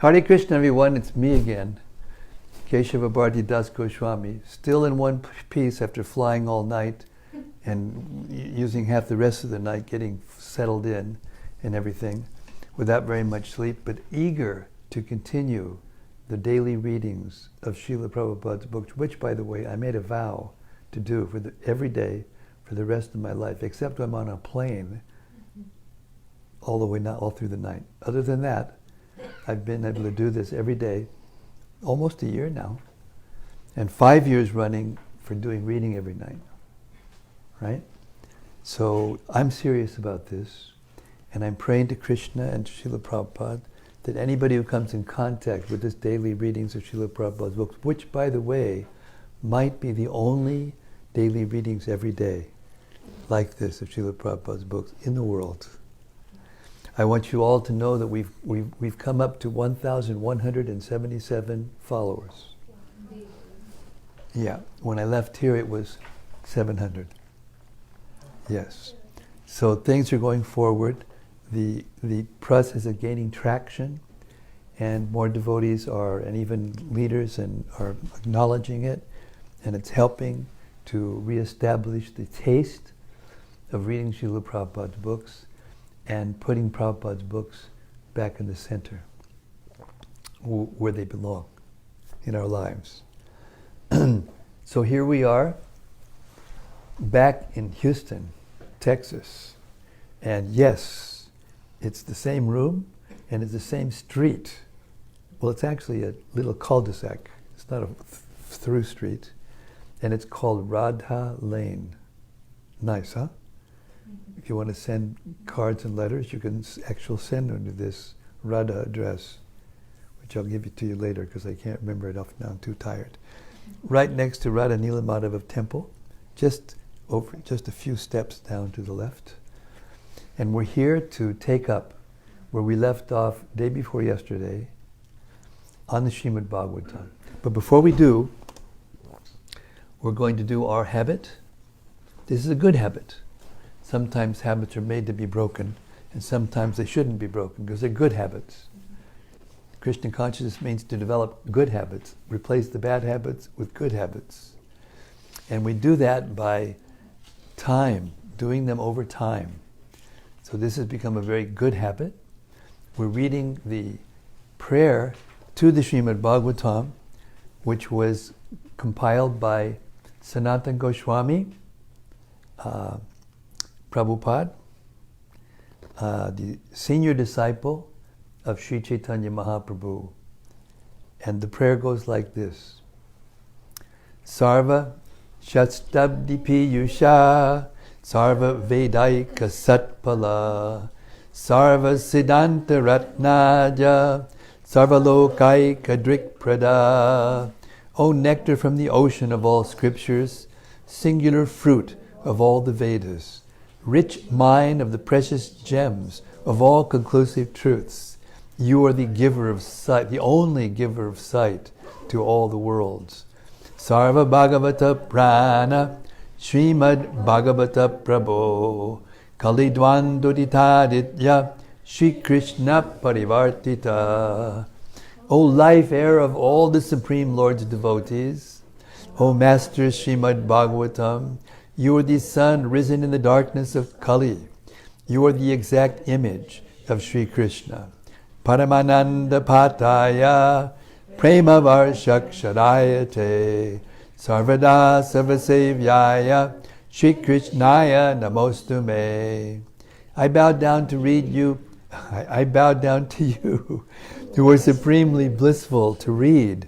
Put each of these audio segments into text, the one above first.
Hare Krishna, everyone. It's me again, Keshava Bharati Das Goswami, still in one piece after flying all night and using half the rest of the night getting settled in and everything, without very much sleep, but eager to continue the daily readings of Srila Prabhupada's books, which, by the way, I made a vow to do every day for the rest of my life, except when I'm on a plane, all through the night. Other than that, I've been able to do this every day, almost a year now, and 5 years running for doing reading every night, right? So I'm serious about this, and I'm praying to Krishna and Srila Prabhupada that anybody who comes in contact with this daily readings of Srila Prabhupada's books, which, by the way, might be the only daily readings every day like this of Srila Prabhupada's books in the world. I want you all to know that we've come up to 1,177 followers. Yeah, when I left here it was 700. Yes. So things are going forward. The process of gaining traction, and more devotees and even leaders are acknowledging it, and it's helping to reestablish the taste of reading Srila Prabhupada's books and putting Prabhupada's books back in the center, where they belong in our lives. So here we are, back in Houston, Texas. And yes, it's the same room and it's the same street. Well, it's actually a little cul-de-sac. It's not a through street. And it's called Radha Lane. Nice, huh? If you want to send cards and letters, you can actually send them to this Radha address, which I'll give it to you later because I can't remember it off now. I'm too tired. Right next to Radha Nilamadhava Temple, just a few steps down to the left. And we're here to take up where we left off day before yesterday on the Srimad-Bhagavatam. But before we do, we're going to do our habit. This is a good habit. Sometimes habits are made to be broken, and sometimes they shouldn't be broken because they're good habits. Krishna consciousness means to develop good habits, replace the bad habits with good habits. And we do that by time, doing them over time. So this has become a very good habit. We're reading the prayer to the Srimad-Bhagavatam, which was compiled by Sanatana Goswami, Prabhupada, the senior disciple of Sri Chaitanya Mahaprabhu. And the prayer goes like this. Sarva Shastabdi Piyusha Sarva Vedaika Satpala Sarva Siddhanta Ratnaja Sarva Lokaika Drikprada. O nectar from the ocean of all scriptures, singular fruit of all the Vedas, rich mine of the precious gems of all conclusive truths, you are the giver of sight, the only giver of sight to all the worlds. Sarva Bhagavata Prana Srimad Bhagavata Prabhu Kalidwanduditaditya Shri Krishna Parivartita. O life air of all the Supreme Lord's devotees, O Master Srimad Bhagavatam, you are the sun risen in the darkness of Kali. You are the exact image of Sri Krishna. Paramananda Pataya Prema Varshakshadayate Sarvada Sarvasevyaya Shri Krishnaya Namostume. I bow down to read you. I bow down to you, who are supremely blissful to read.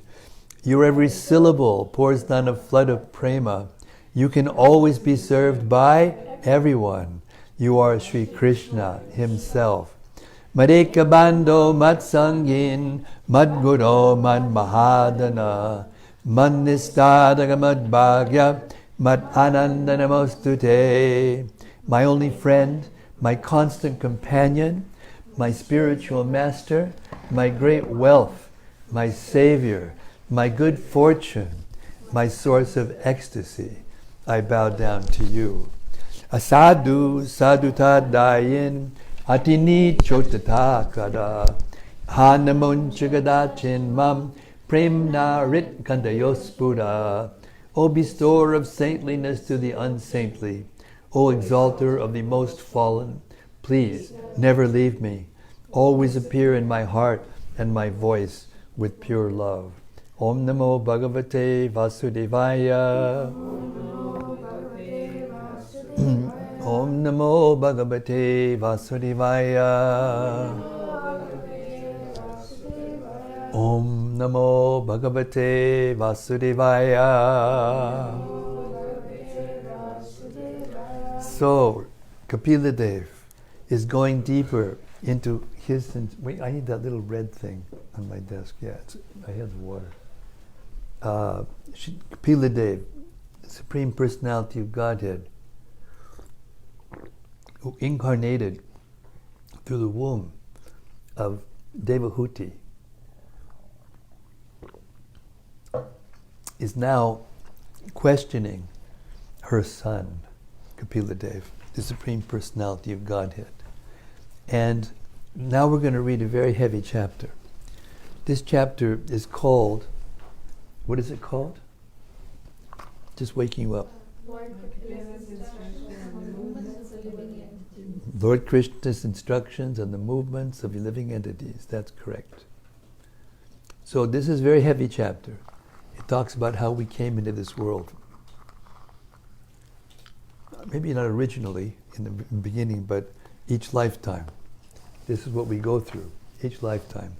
Your every syllable pours down a flood of prema. You can always be served by everyone. You are Sri Krishna himself. Madeka Bando Matsangin Madguro Mad Mahadana Manistadaga Mad Bhagya Mad Ananda Namostute. My only friend, my constant companion, my spiritual master, my great wealth, my savior, my good fortune, my source of ecstasy, I bow down to you. Asadu sadutadayin atini chotata kada Hanamunchagadachin mam premna rit kandayospuda. O bestower of saintliness to the unsaintly, O exalter of the most fallen, please never leave me. Always appear in my heart and my voice with pure love. Om Namo Bhagavate Vasudevaya. Om Namo Bhagavate Vasudevaya. Om Namo Bhagavate Vasudevaya. So, Kapila Dev is going deeper into his... Wait, I need that little red thing on my desk. Yeah, I have the water. Kapila Dev, the Supreme Personality of Godhead, who incarnated through the womb of Devahuti, is now questioning her son, Kapila Dev, the Supreme Personality of Godhead. And now we're going to read a very heavy chapter. This chapter is called, what is it called? Just waking you up. Lord Krishna's instructions on the movements of living entities. That's correct. So this is a very heavy chapter. It talks about how we came into this world. Maybe not originally in the beginning, but each lifetime. This is what we go through, each lifetime.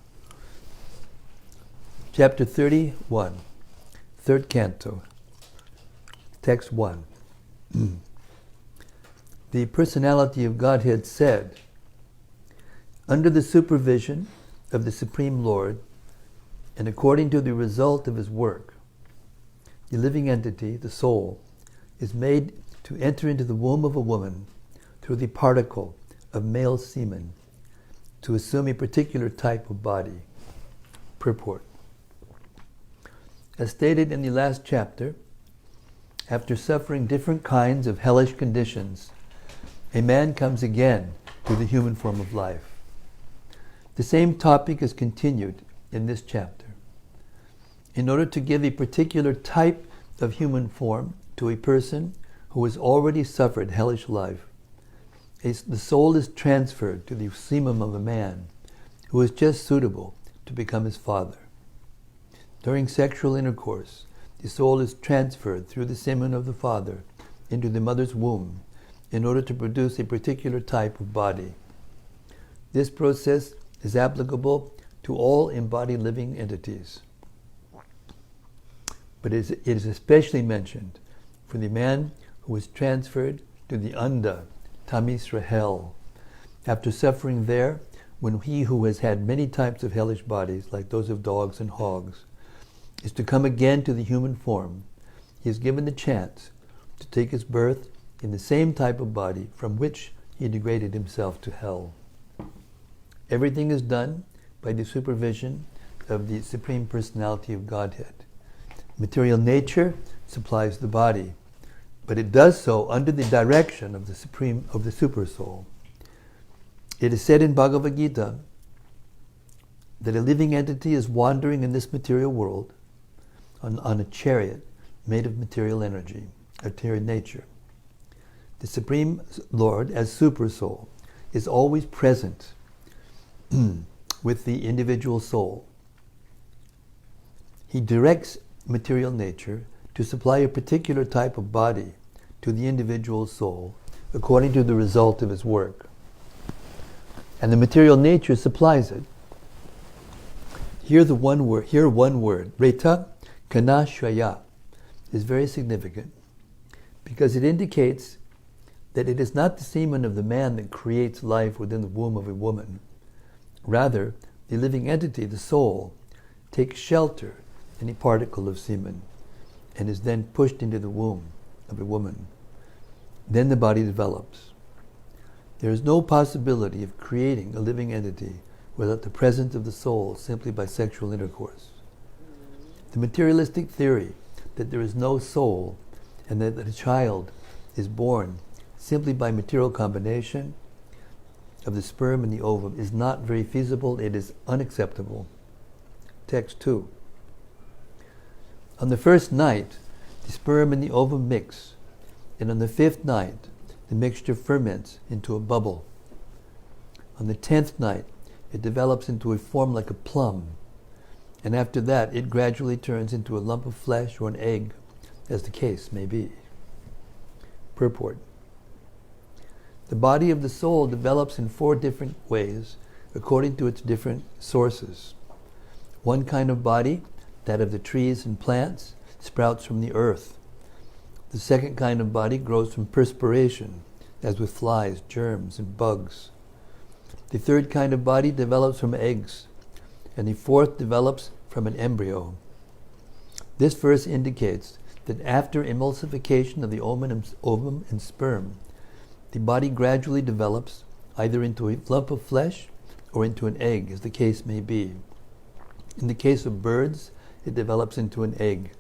Chapter 31, third canto, text 1. The personality of Godhead said, under the supervision of the Supreme Lord, and according to the result of his work, the living entity, the soul, is made to enter into the womb of a woman through the particle of male semen to assume a particular type of body. Purport. As stated in the last chapter, after suffering different kinds of hellish conditions, a man comes again to the human form of life. The same topic is continued in this chapter. In order to give a particular type of human form to a person who has already suffered hellish life, the soul is transferred to the semen of a man who is just suitable to become his father. During sexual intercourse, the soul is transferred through the semen of the father into the mother's womb in order to produce a particular type of body. This process is applicable to all embodied living entities. But it is especially mentioned for the man who is transferred to the Anda, Tamisra hell, after suffering there when he who has had many types of hellish bodies, like those of dogs and hogs, is to come again to the human form. He is given the chance to take his birth in the same type of body from which he degraded himself to hell. Everything is done by the supervision of the Supreme Personality of Godhead. Material nature supplies the body, but it does so under the direction of the Super Soul. It is said in Bhagavad Gita that a living entity is wandering in this material world on a chariot made of material energy, material nature. The Supreme Lord, as Super Soul, is always present with the individual soul. He directs material nature to supply a particular type of body to the individual soul according to the result of his work. And the material nature supplies it. Here one word, Reta Kanashaya, is very significant because it indicates that it is not the semen of the man that creates life within the womb of a woman. Rather, the living entity, the soul, takes shelter in a particle of semen and is then pushed into the womb of a woman. Then the body develops. There is no possibility of creating a living entity without the presence of the soul simply by sexual intercourse. The materialistic theory that there is no soul and that a child is born simply by material combination of the sperm and the ovum is not very feasible, it is unacceptable. Text 2. On the first night, the sperm and the ovum mix, and on the 5th night, the mixture ferments into a bubble. On the 10th night, it develops into a form like a plum, and after that, it gradually turns into a lump of flesh or an egg, as the case may be. Purport. The body of the soul develops in 4 different ways, according to its different sources. One kind of body, that of the trees and plants, sprouts from the earth. The second kind of body grows from perspiration, as with flies, germs, and bugs. The third kind of body develops from eggs, and the fourth develops from an embryo. This verse indicates that after emulsification of the ovum and sperm, the body gradually develops either into a lump of flesh or into an egg, as the case may be. In the case of birds, it develops into an egg,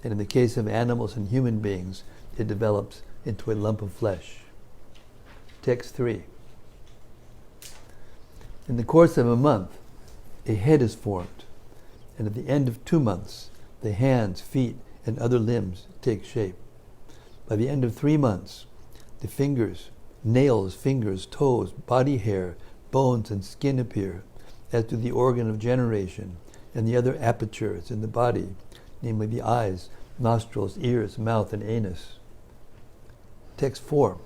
and in the case of animals and human beings, it develops into a lump of flesh. Text 3. In the course of a month, a head is formed, and at the end of 2 months, the hands, feet, and other limbs take shape. By the end of 3 months, the fingers, nails, fingers, toes, body hair, bones, and skin appear, as do the organ of generation and the other apertures in the body, namely the eyes, nostrils, ears, mouth, and anus. Text 4.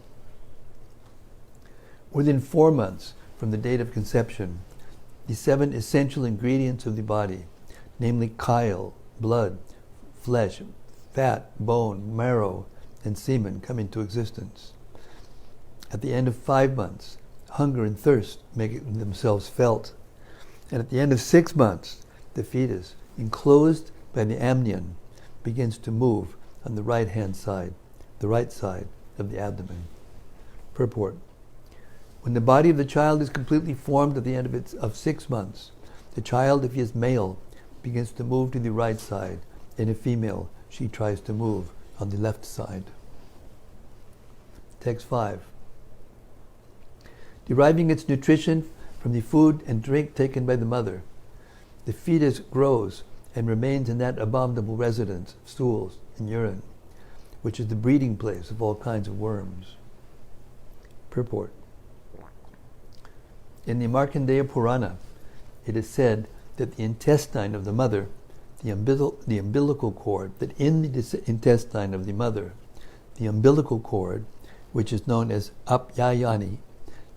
Within 4 months from the date of conception, the 7 essential ingredients of the body, namely chyle, blood, flesh, fat, bone, marrow, and semen, come into existence. At the end of 5 months, hunger and thirst make themselves felt. And at the end of 6 months, the fetus, enclosed by the amnion, begins to move on the right-hand side, the right side of the abdomen. Purport. When the body of the child is completely formed at the end of 6 months, the child, if he is male, begins to move to the right side, and if female, she tries to move on the left side. Text 5. Deriving its nutrition from the food and drink taken by the mother, the fetus grows and remains in that abominable residence of stools and urine, which is the breeding place of all kinds of worms. Purport. In the Markandeya Purana, it is said that the intestine of the mother, the umbilical cord, that in the intestine of the mother, the umbilical cord, which is known as apyayani,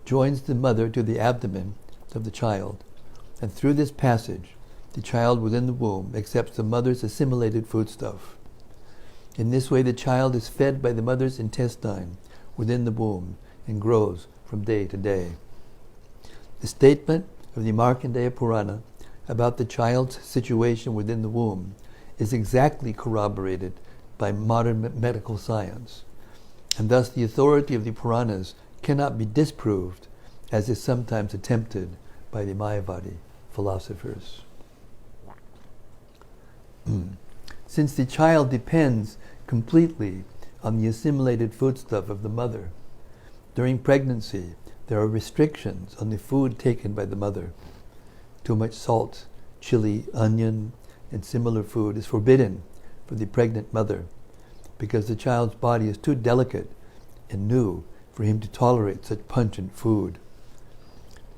joins the mother to the abdomen of the child, and through this passage, the child within the womb accepts the mother's assimilated foodstuff. In this way, the child is fed by the mother's intestine within the womb and grows from day to day. The statement of the Markandeya Purana about the child's situation within the womb is exactly corroborated by modern medical science, and thus the authority of the Puranas cannot be disproved, as is sometimes attempted by the Mayavadi philosophers. Since the child depends completely on the assimilated foodstuff of the mother, during pregnancy there are restrictions on the food taken by the mother. Too much salt, chili, onion, and similar food is forbidden for the pregnant mother, because the child's body is too delicate and new for him to tolerate such pungent food.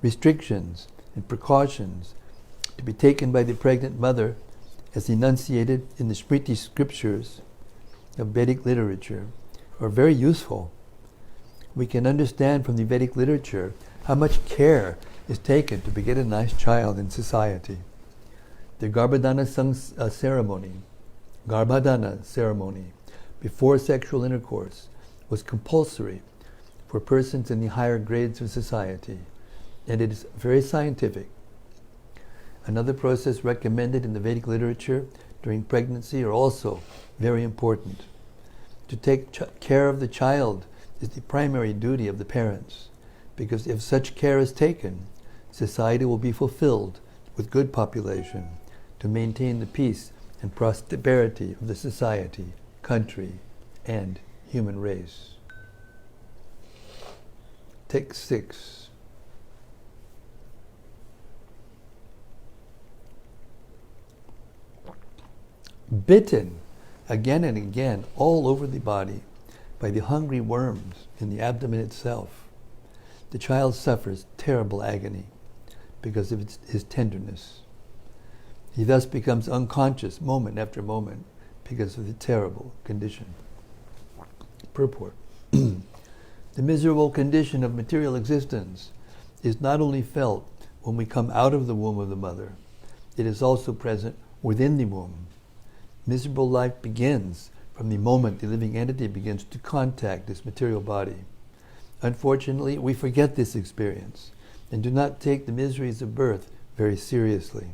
Restrictions and precautions to be taken by the pregnant mother, as enunciated in the Smriti scriptures of Vedic literature, are very useful. We can understand from the Vedic literature how much care is taken to beget a nice child in society. The Garbhadana ceremony before sexual intercourse was compulsory for persons in the higher grades of society, and it is very scientific. Another process recommended in the Vedic literature during pregnancy are also very important. To take care of the child is the primary duty of the parents, because if such care is taken, society will be fulfilled with good population to maintain the peace and prosperity of the society, country, and human race. Text 6. bitten again and again all over the body by the hungry worms in the abdomen itself. The child suffers terrible agony because of his tenderness. He thus becomes unconscious moment after moment because of the terrible condition. Purport. The miserable condition of material existence is not only felt when we come out of the womb of the mother, it is also present within the womb. Miserable life begins from the moment the living entity begins to contact this material body. Unfortunately, we forget this experience and do not take the miseries of birth very seriously.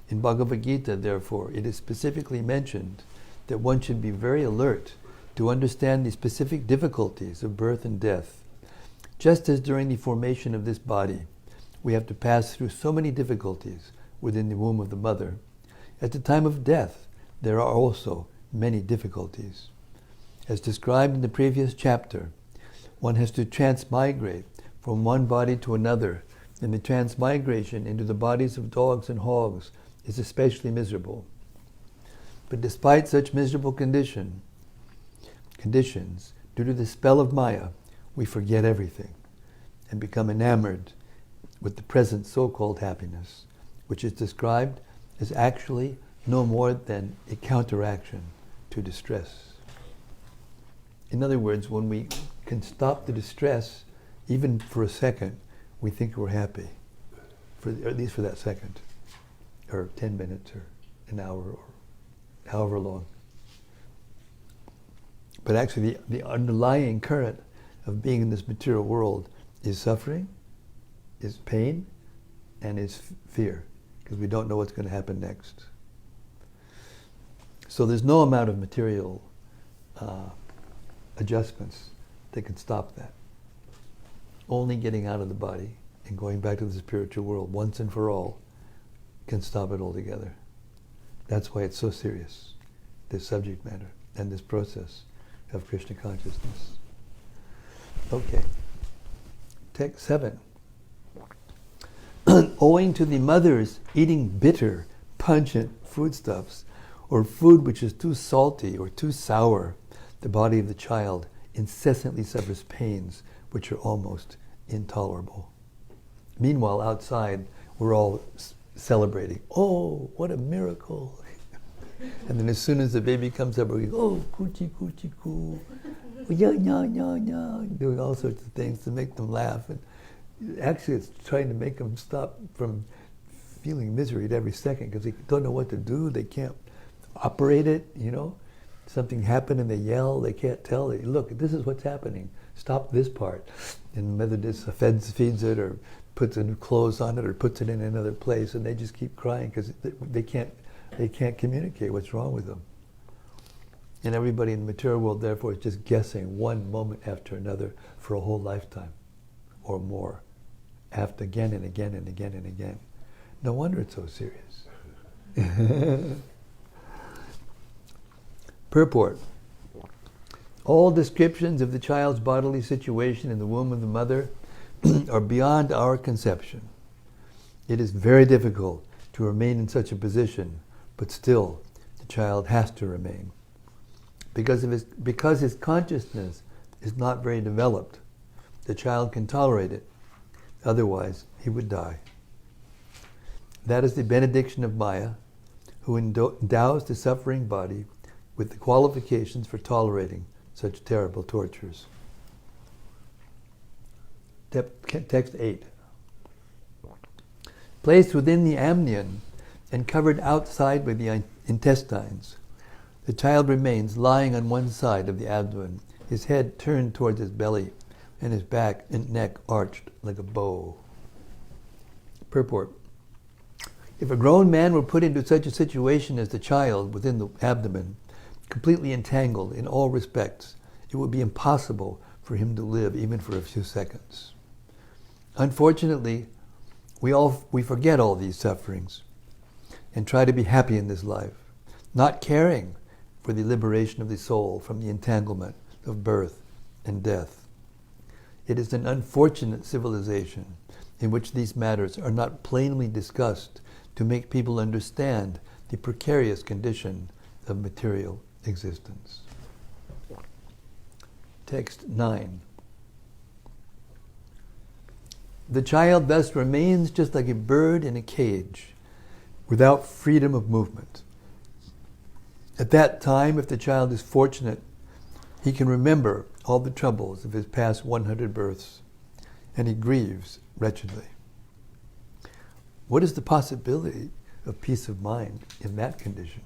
In Bhagavad Gita, therefore, it is specifically mentioned that one should be very alert to understand the specific difficulties of birth and death. Just as during the formation of this body, we have to pass through so many difficulties within the womb of the mother, at the time of death, there are also many difficulties. As described in the previous chapter, one has to transmigrate from one body to another, and the transmigration into the bodies of dogs and hogs is especially miserable. But despite such miserable conditions, due to the spell of Maya, we forget everything and become enamored with the present so-called happiness, which is described as actually no more than a counteraction to distress. In other words, when we can stop the distress, even for a second, we think we're happy, or at least for that second, or 10 minutes, or an hour, or however long. But actually, the underlying current of being in this material world is suffering, is pain, and is fear, because we don't know what's going to happen next. So there's no amount of material adjustments that can stop that. Only getting out of the body and going back to the spiritual world once and for all can stop it altogether. That's why it's so serious, this subject matter and this process of Krishna consciousness. Okay. Text 7. Owing to the mother's eating bitter, pungent foodstuffs, or food which is too salty or too sour, the body of the child incessantly suffers pains which are almost intolerable. Meanwhile, outside, we're all celebrating. Oh, what a miracle! And then as soon as the baby comes up, we go, oh, coochie, coochie, coo. Yeah, yeah, yeah, yeah. Doing all sorts of things to make them laugh. And actually, it's trying to make them stop from feeling misery at every second because they don't know what to do. They can't operate it, you know. Something happened and they yell. They can't tell. They, look, this is what's happening. Stop this part. And whether this feeds it or puts new clothes on it or puts it in another place, and they just keep crying because they can't communicate what's wrong with them. And everybody in the material world, therefore, is just guessing one moment after another for a whole lifetime or more, after again and again and again and again. No wonder it's so serious. Purport. All descriptions of the child's bodily situation in the womb of the mother are beyond our conception. It is very difficult to remain in such a position, but still the child has to remain. Because his consciousness is not very developed, the child can tolerate it. Otherwise, he would die. That is the benediction of Maya, who endows the suffering body with the qualifications for tolerating such terrible tortures. Text 8. Placed within the amnion and covered outside by the intestines, the child remains lying on one side of the abdomen, his head turned towards his belly, and his back and neck arched like a bow. Purport. If a grown man were put into such a situation as the child within the abdomen, completely entangled in all respects, it would be impossible for him to live even for a few seconds. Unfortunately, we forget all these sufferings and try to be happy in this life, not caring for the liberation of the soul from the entanglement of birth and death. It is an unfortunate civilization in which these matters are not plainly discussed to make people understand the precarious condition of material existence. Text 9. The child thus remains just like a bird in a cage, without freedom of movement. At that time, if the child is fortunate, he can remember all the troubles of his past 100 births, and he grieves wretchedly. What is the possibility of peace of mind in that condition?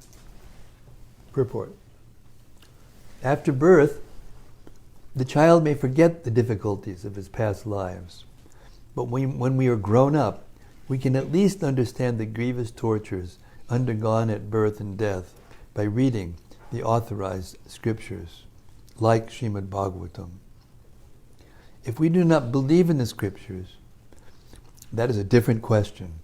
Purport. After birth, the child may forget the difficulties of his past lives, but when we are grown up, we can at least understand the grievous tortures undergone at birth and death by reading the authorized scriptures, like Srimad-Bhagavatam. If we do not believe in the scriptures, that is a different question.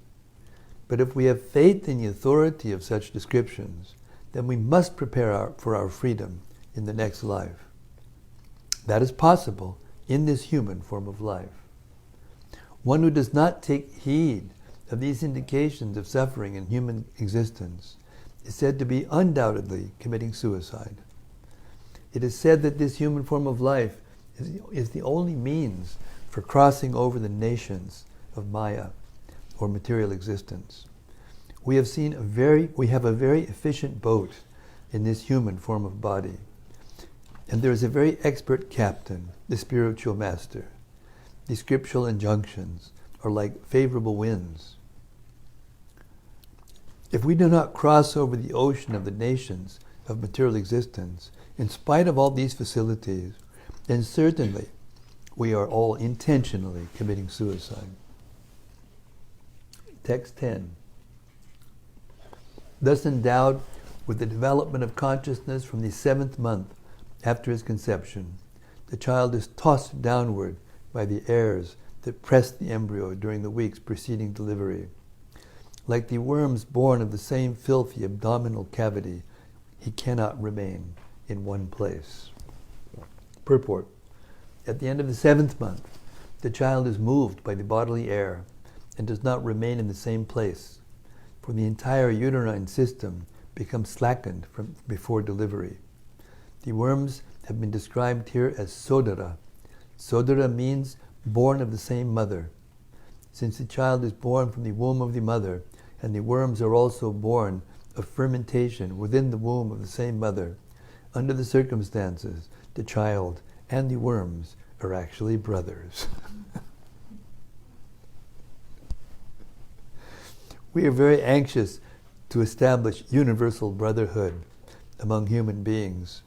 But if we have faith in the authority of such descriptions, then we must prepare for our freedom in the next life. That is possible in this human form of life. One who does not take heed of these indications of suffering in human existence is said to be undoubtedly committing suicide. It is said that this human form of life is the only means for crossing over the nations of Maya, or material existence. We have a very efficient boat in this human form of body, and there is a very expert captain, the spiritual master. The scriptural injunctions are like favorable winds. If we do not cross over the ocean of the nations of material existence, in spite of all these facilities, then certainly we are all intentionally committing suicide. Text 10. Thus endowed with the development of consciousness from the 7th month after his conception, the child is tossed downward by the airs that press the embryo during the weeks preceding delivery. Like the worms born of the same filthy abdominal cavity, he cannot remain in one place. Purport. At the end of the 7th month, the child is moved by the bodily air and does not remain in the same place, for the entire uterine system becomes slackened from before delivery. The worms have been described here as sodara. Sodara means born of the same mother. Since the child is born from the womb of the mother, and the worms are also born of fermentation within the womb of the same mother, under the circumstances, the child and the worms are actually brothers. We are very anxious to establish universal brotherhood among human beings.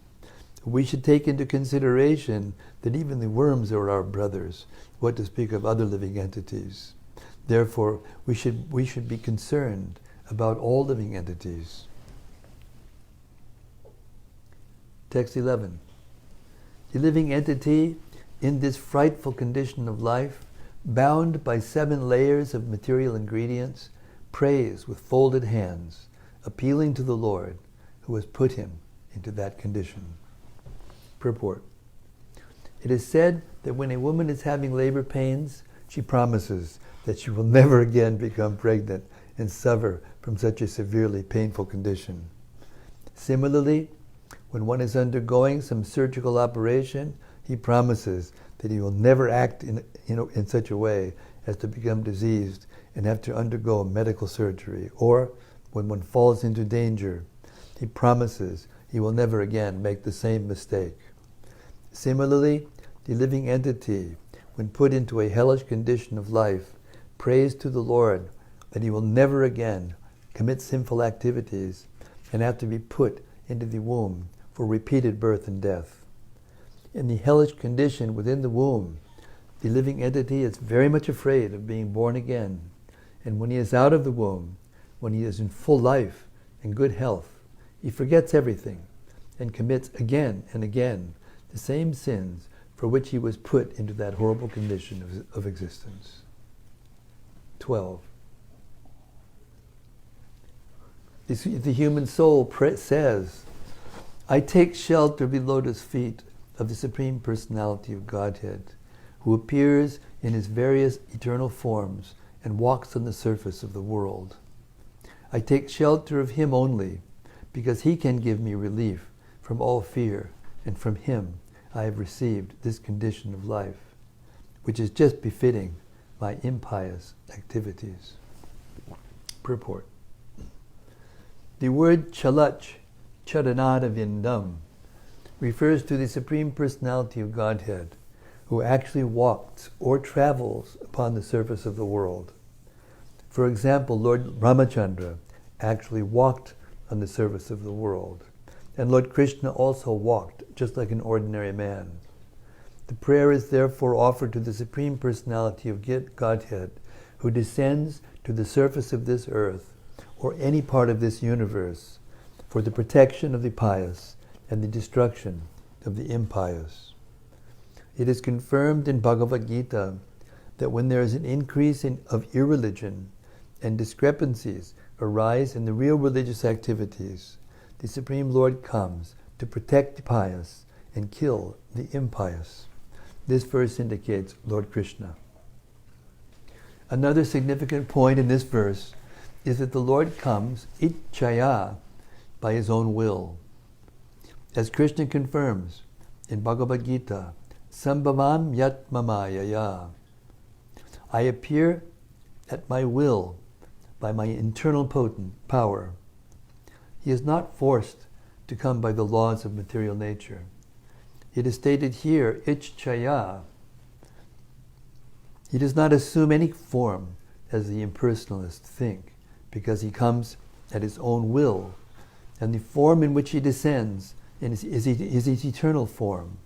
We should take into consideration that even the worms are our brothers, what to speak of other living entities. Therefore, we should be concerned about all living entities. Text 11. The living entity in this frightful condition of life, bound by 7 layers of material ingredients, prays with folded hands, appealing to the Lord who has put him into that condition. Purport. It is said that when a woman is having labor pains, she promises that she will never again become pregnant and suffer from such a severely painful condition. Similarly, when one is undergoing some surgical operation, he promises that he will never act in such a way as to become diseased and have to undergo medical surgery. Or, when one falls into danger, he promises he will never again make the same mistake. Similarly, the living entity, when put into a hellish condition of life, prays to the Lord that he will never again commit sinful activities and have to be put into the womb for repeated birth and death. In the hellish condition within the womb, the living entity is very much afraid of being born again. And when he is out of the womb, when he is in full life and good health, he forgets everything and commits again and again the same sins for which he was put into that horrible condition of existence. 12. The human soul says, I take shelter of the lotus feet of the Supreme Personality of Godhead, who appears in his various eternal forms and walks on the surface of the world. I take shelter of him only, because he can give me relief from all fear, and from him I have received this condition of life, which is just befitting my impious activities. Purport. The word Chalach, Charanada Vindam, refers to the Supreme Personality of Godhead, who actually walks or travels upon the surface of the world. For example, Lord Ramachandra actually walked on the surface of the world, and Lord Krishna also walked just like an ordinary man. The prayer is therefore offered to the Supreme Personality of Godhead, who descends to the surface of this earth, or any part of this universe, for the protection of the pious and the destruction of the impious. It is confirmed in Bhagavad Gita that when there is an increase of irreligion and discrepancies arise in the real religious activities, the Supreme Lord comes to protect the pious and kill the impious. This verse indicates Lord Krishna. Another significant point in this verse is that the Lord comes ichchaya, by his own will. As Krishna confirms in Bhagavad Gita, Sambhavam yat mamayaya, I appear at my will by my internal potent power. He is not forced to come by the laws of material nature. It is stated here, ichchaya. He does not assume any form as the impersonalists think, because he comes at his own will, and the form in which he descends is his eternal form.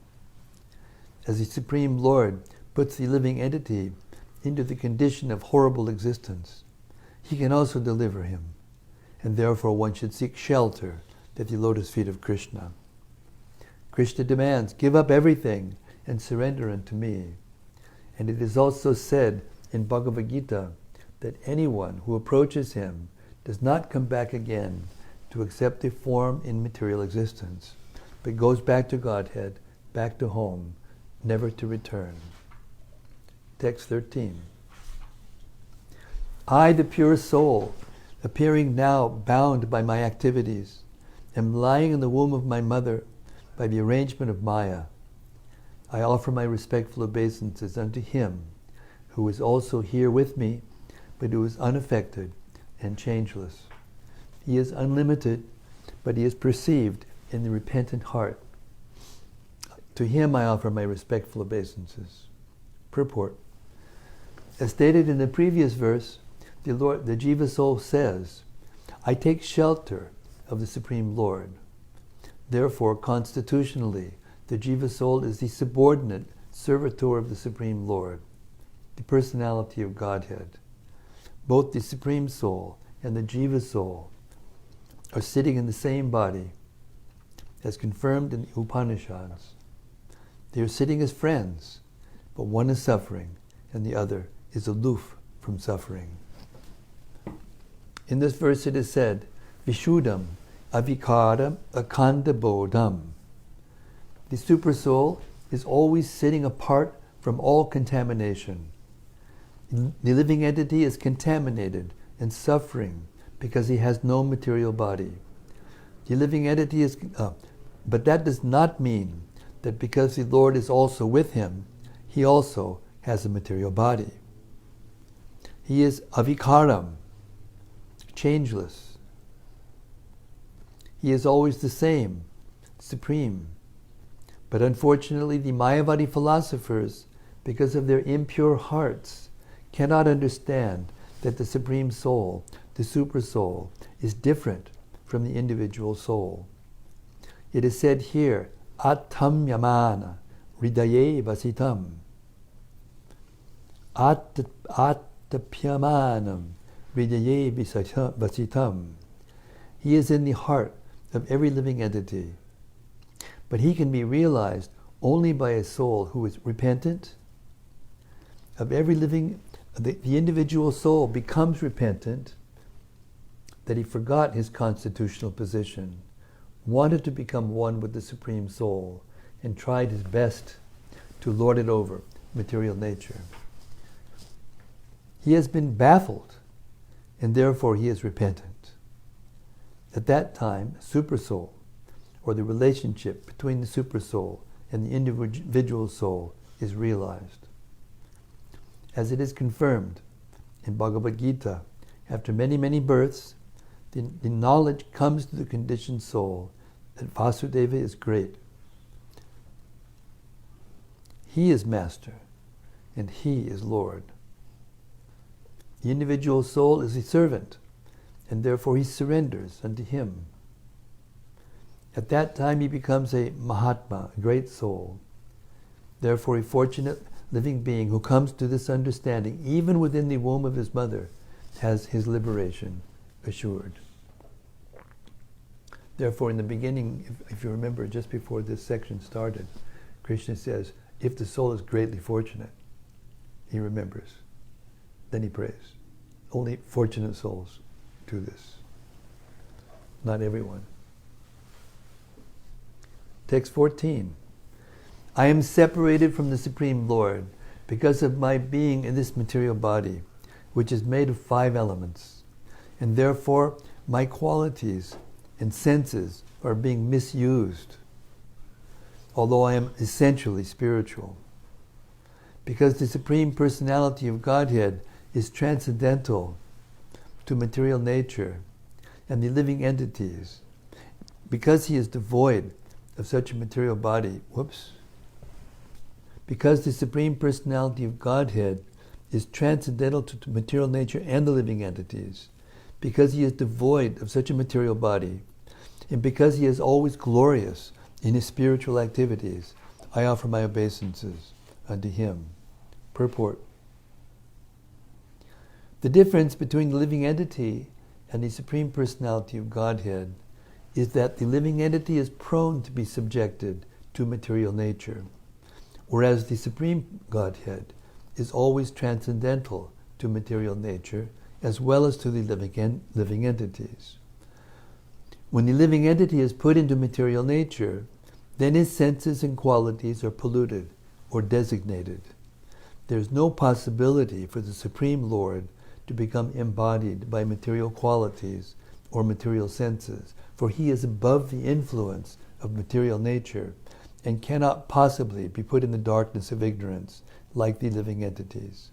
As the Supreme Lord puts the living entity into the condition of horrible existence, he can also deliver him, and therefore one should seek shelter at the lotus feet of Krishna. Krishna demands, give up everything and surrender unto me. And it is also said in Bhagavad Gita that anyone who approaches him does not come back again to accept a form in material existence, but goes back to Godhead, back to home, never to return. Text 13. I, the pure soul, appearing now bound by my activities, am lying in the womb of my mother by the arrangement of Maya. I offer my respectful obeisances unto him, who is also here with me, but who is unaffected and changeless. He is unlimited, but he is perceived in the repentant heart. To him I offer my respectful obeisances. Purport. As stated in the previous verse, the Jiva soul says, I take shelter of the Supreme Lord. Therefore, constitutionally, the Jiva soul is the subordinate servitor of the Supreme Lord, the personality of Godhead. Both the Supreme Soul and the Jiva soul are sitting in the same body, as confirmed in the Upanishads. They are sitting as friends, but one is suffering and the other is aloof from suffering. In this verse it is said, Vishuddham avikara akanda bodham. The Supersoul is always sitting apart from all contamination. The living entity is contaminated and suffering because he has no material body. The living entity is, but that does not mean that because the Lord is also with him, he also has a material body. He is avikaram, changeless. He is always the same, supreme. But unfortunately, the Mayavadi philosophers, because of their impure hearts, cannot understand that the Supreme Soul, the Super Soul, is different from the individual soul. It is said here, Attam yamana hridaye vasitam. Attapyamanam hridaye vasitam. He is in the heart of every living entity. But he can be realized only by a soul who is repentant. Of every living, the individual soul becomes repentant, that he forgot his constitutional position, wanted to become one with the Supreme Soul, and tried his best to lord it over material nature. He has been baffled, and therefore he is repentant. At that time, supersoul, or the relationship between the supersoul and the individual soul, is realized. As it is confirmed in Bhagavad Gita, after many, many births, the knowledge comes to the conditioned soul that Vasudeva is great. He is master, and he is Lord. The individual soul is a servant, and therefore he surrenders unto him. At that time he becomes a Mahatma, a great soul. Therefore a fortunate living being who comes to this understanding, even within the womb of his mother, has his liberation assured. Therefore in the beginning, if you remember, just before this section started, Krishna says, if the soul is greatly fortunate, he remembers. Then he prays. Only fortunate souls do this. Not everyone. Text 14. I am separated from the Supreme Lord because of my being in this material body, which is made of 5 elements, and therefore my qualities and senses are being misused, although I am essentially spiritual. Because the Supreme Personality of Godhead is transcendental to material nature and the living entities, because he is devoid of such a material body, because the Supreme Personality of Godhead is transcendental to material nature and the living entities, because he is devoid of such a material body, and because he is always glorious in his spiritual activities, I offer my obeisances unto him. Purport. The difference between the living entity and the Supreme Personality of Godhead is that the living entity is prone to be subjected to material nature, whereas the Supreme Godhead is always transcendental to material nature as well as to the living entities. When the living entity is put into material nature, then his senses and qualities are polluted or designated. There is no possibility for the Supreme Lord to become embodied by material qualities or material senses, for he is above the influence of material nature and cannot possibly be put in the darkness of ignorance like the living entities.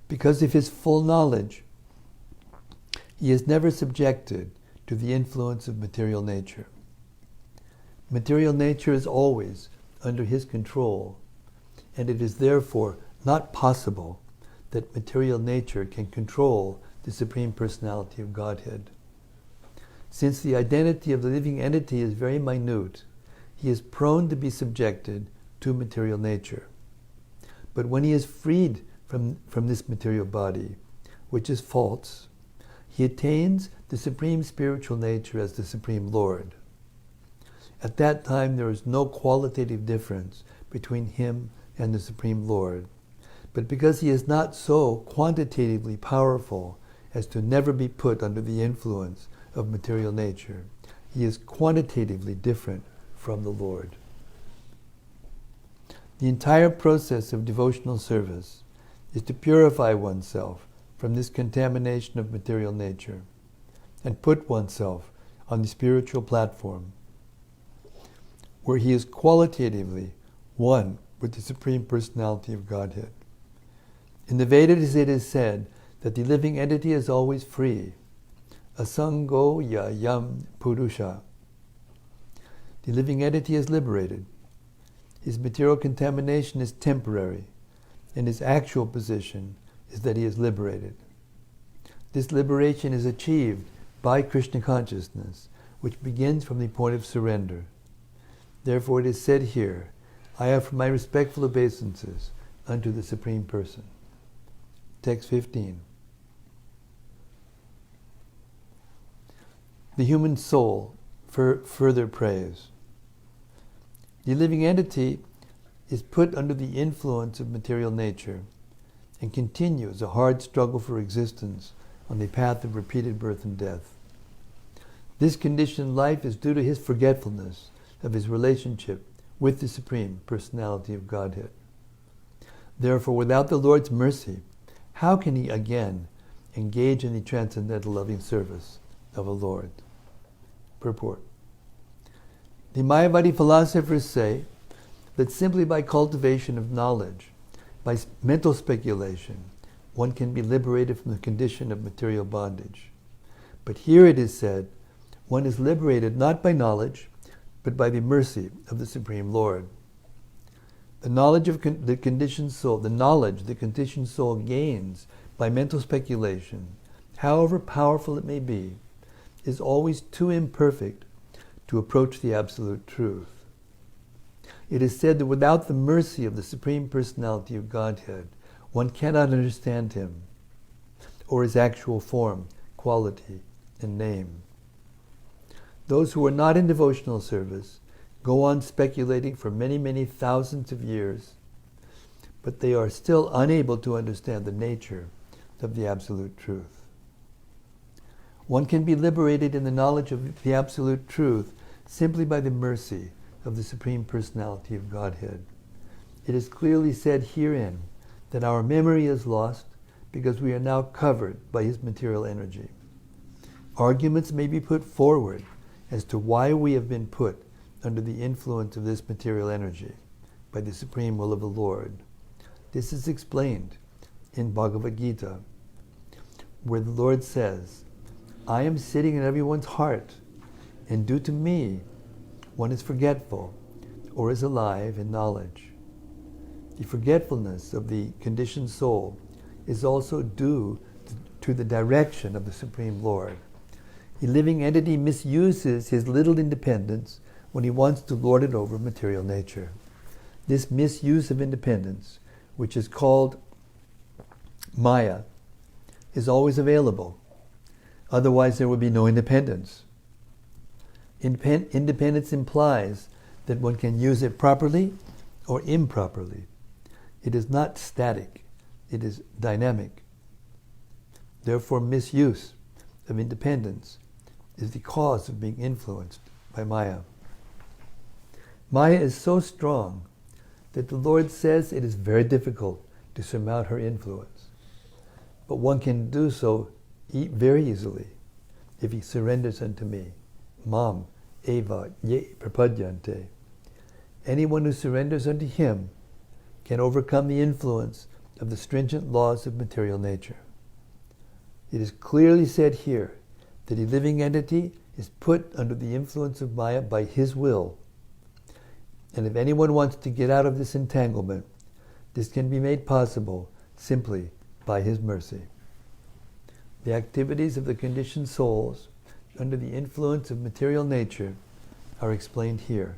Because of his full knowledge, he is never subjected to the influence of material nature. Material nature is always under his control, and it is therefore not possible that material nature can control the Supreme Personality of Godhead. Since the identity of the living entity is very minute, he is prone to be subjected to material nature. But when he is freed from this material body, which is false, he attains the Supreme Spiritual Nature as the Supreme Lord. At that time there is no qualitative difference between him and the Supreme Lord. But because he is not so quantitatively powerful as to never be put under the influence of material nature, he is quantitatively different from the Lord. The entire process of devotional service is to purify oneself from this contamination of material nature and put oneself on the spiritual platform where he is qualitatively one with the Supreme Personality of Godhead. In the Vedas it is said that the living entity is always free. Asango ya yam purusha. The living entity is liberated. His material contamination is temporary, and his actual position is that he is liberated. This liberation is achieved by Krishna consciousness, which begins from the point of surrender. Therefore it is said here, I offer my respectful obeisances unto the Supreme Person. Text 15. The human soul further prays. The living entity is put under the influence of material nature and continues a hard struggle for existence on the path of repeated birth and death. This conditioned life is due to his forgetfulness of his relationship with the Supreme Personality of Godhead. Therefore, without the Lord's mercy, how can he again engage in the transcendental loving service of a Lord. Purport. The Mayavadi philosophers say that simply by cultivation of knowledge, by mental speculation, one can be liberated from the condition of material bondage. But here it is said, one is liberated not by knowledge, but by the mercy of the Supreme Lord. The knowledge of the conditioned soul, the knowledge the conditioned soul gains by mental speculation, however powerful it may be, is always too imperfect to approach the absolute truth. It is said that without the mercy of the Supreme Personality of Godhead, one cannot understand Him, or His actual form, quality, and name. Those who are not in devotional service go on speculating for many, many thousands of years, but they are still unable to understand the nature of the absolute truth. One can be liberated in the knowledge of the absolute truth simply by the mercy of the Supreme Personality of Godhead. It is clearly said herein that our memory is lost because we are now covered by His material energy. Arguments may be put forward as to why we have been put under the influence of this material energy by the supreme will of the Lord. This is explained in Bhagavad Gita, where the Lord says, I am sitting in everyone's heart, and due to me, one is forgetful or is alive in knowledge. The forgetfulness of the conditioned soul is also due to the direction of the Supreme Lord. A living entity misuses his little independence when he wants to lord it over material nature. This misuse of independence, which is called Maya, is always available. Otherwise there would be no independence. Independence implies that one can use it properly or improperly. It is not static, it is dynamic. Therefore, misuse of independence is the cause of being influenced by Maya. Maya is so strong that the Lord says it is very difficult to surmount her influence. But one can do so very easily if he surrenders unto me. Mam eva ye prapadyante. Anyone who surrenders unto Him can overcome the influence of the stringent laws of material nature. It is clearly said here that a living entity is put under the influence of Maya by His will. And if anyone wants to get out of this entanglement, this can be made possible simply by His mercy. The activities of the conditioned souls under the influence of material nature are explained here.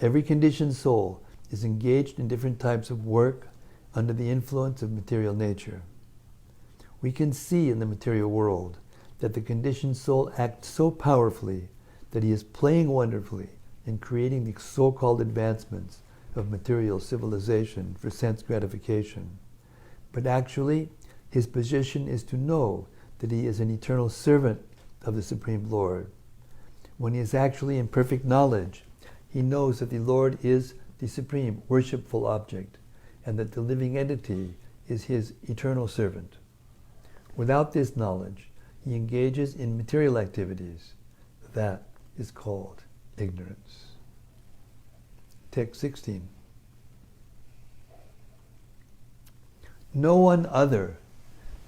Every conditioned soul is engaged in different types of work under the influence of material nature. We can see in the material world that the conditioned soul acts so powerfully that he is playing wonderfully in creating the so-called advancements of material civilization for sense gratification. But actually, his position is to know that he is an eternal servant of the Supreme Lord. When he is actually in perfect knowledge, he knows that the Lord is the supreme worshipful object and that the living entity is his eternal servant. Without this knowledge, he engages in material activities. That is called ignorance. Text 16. No one other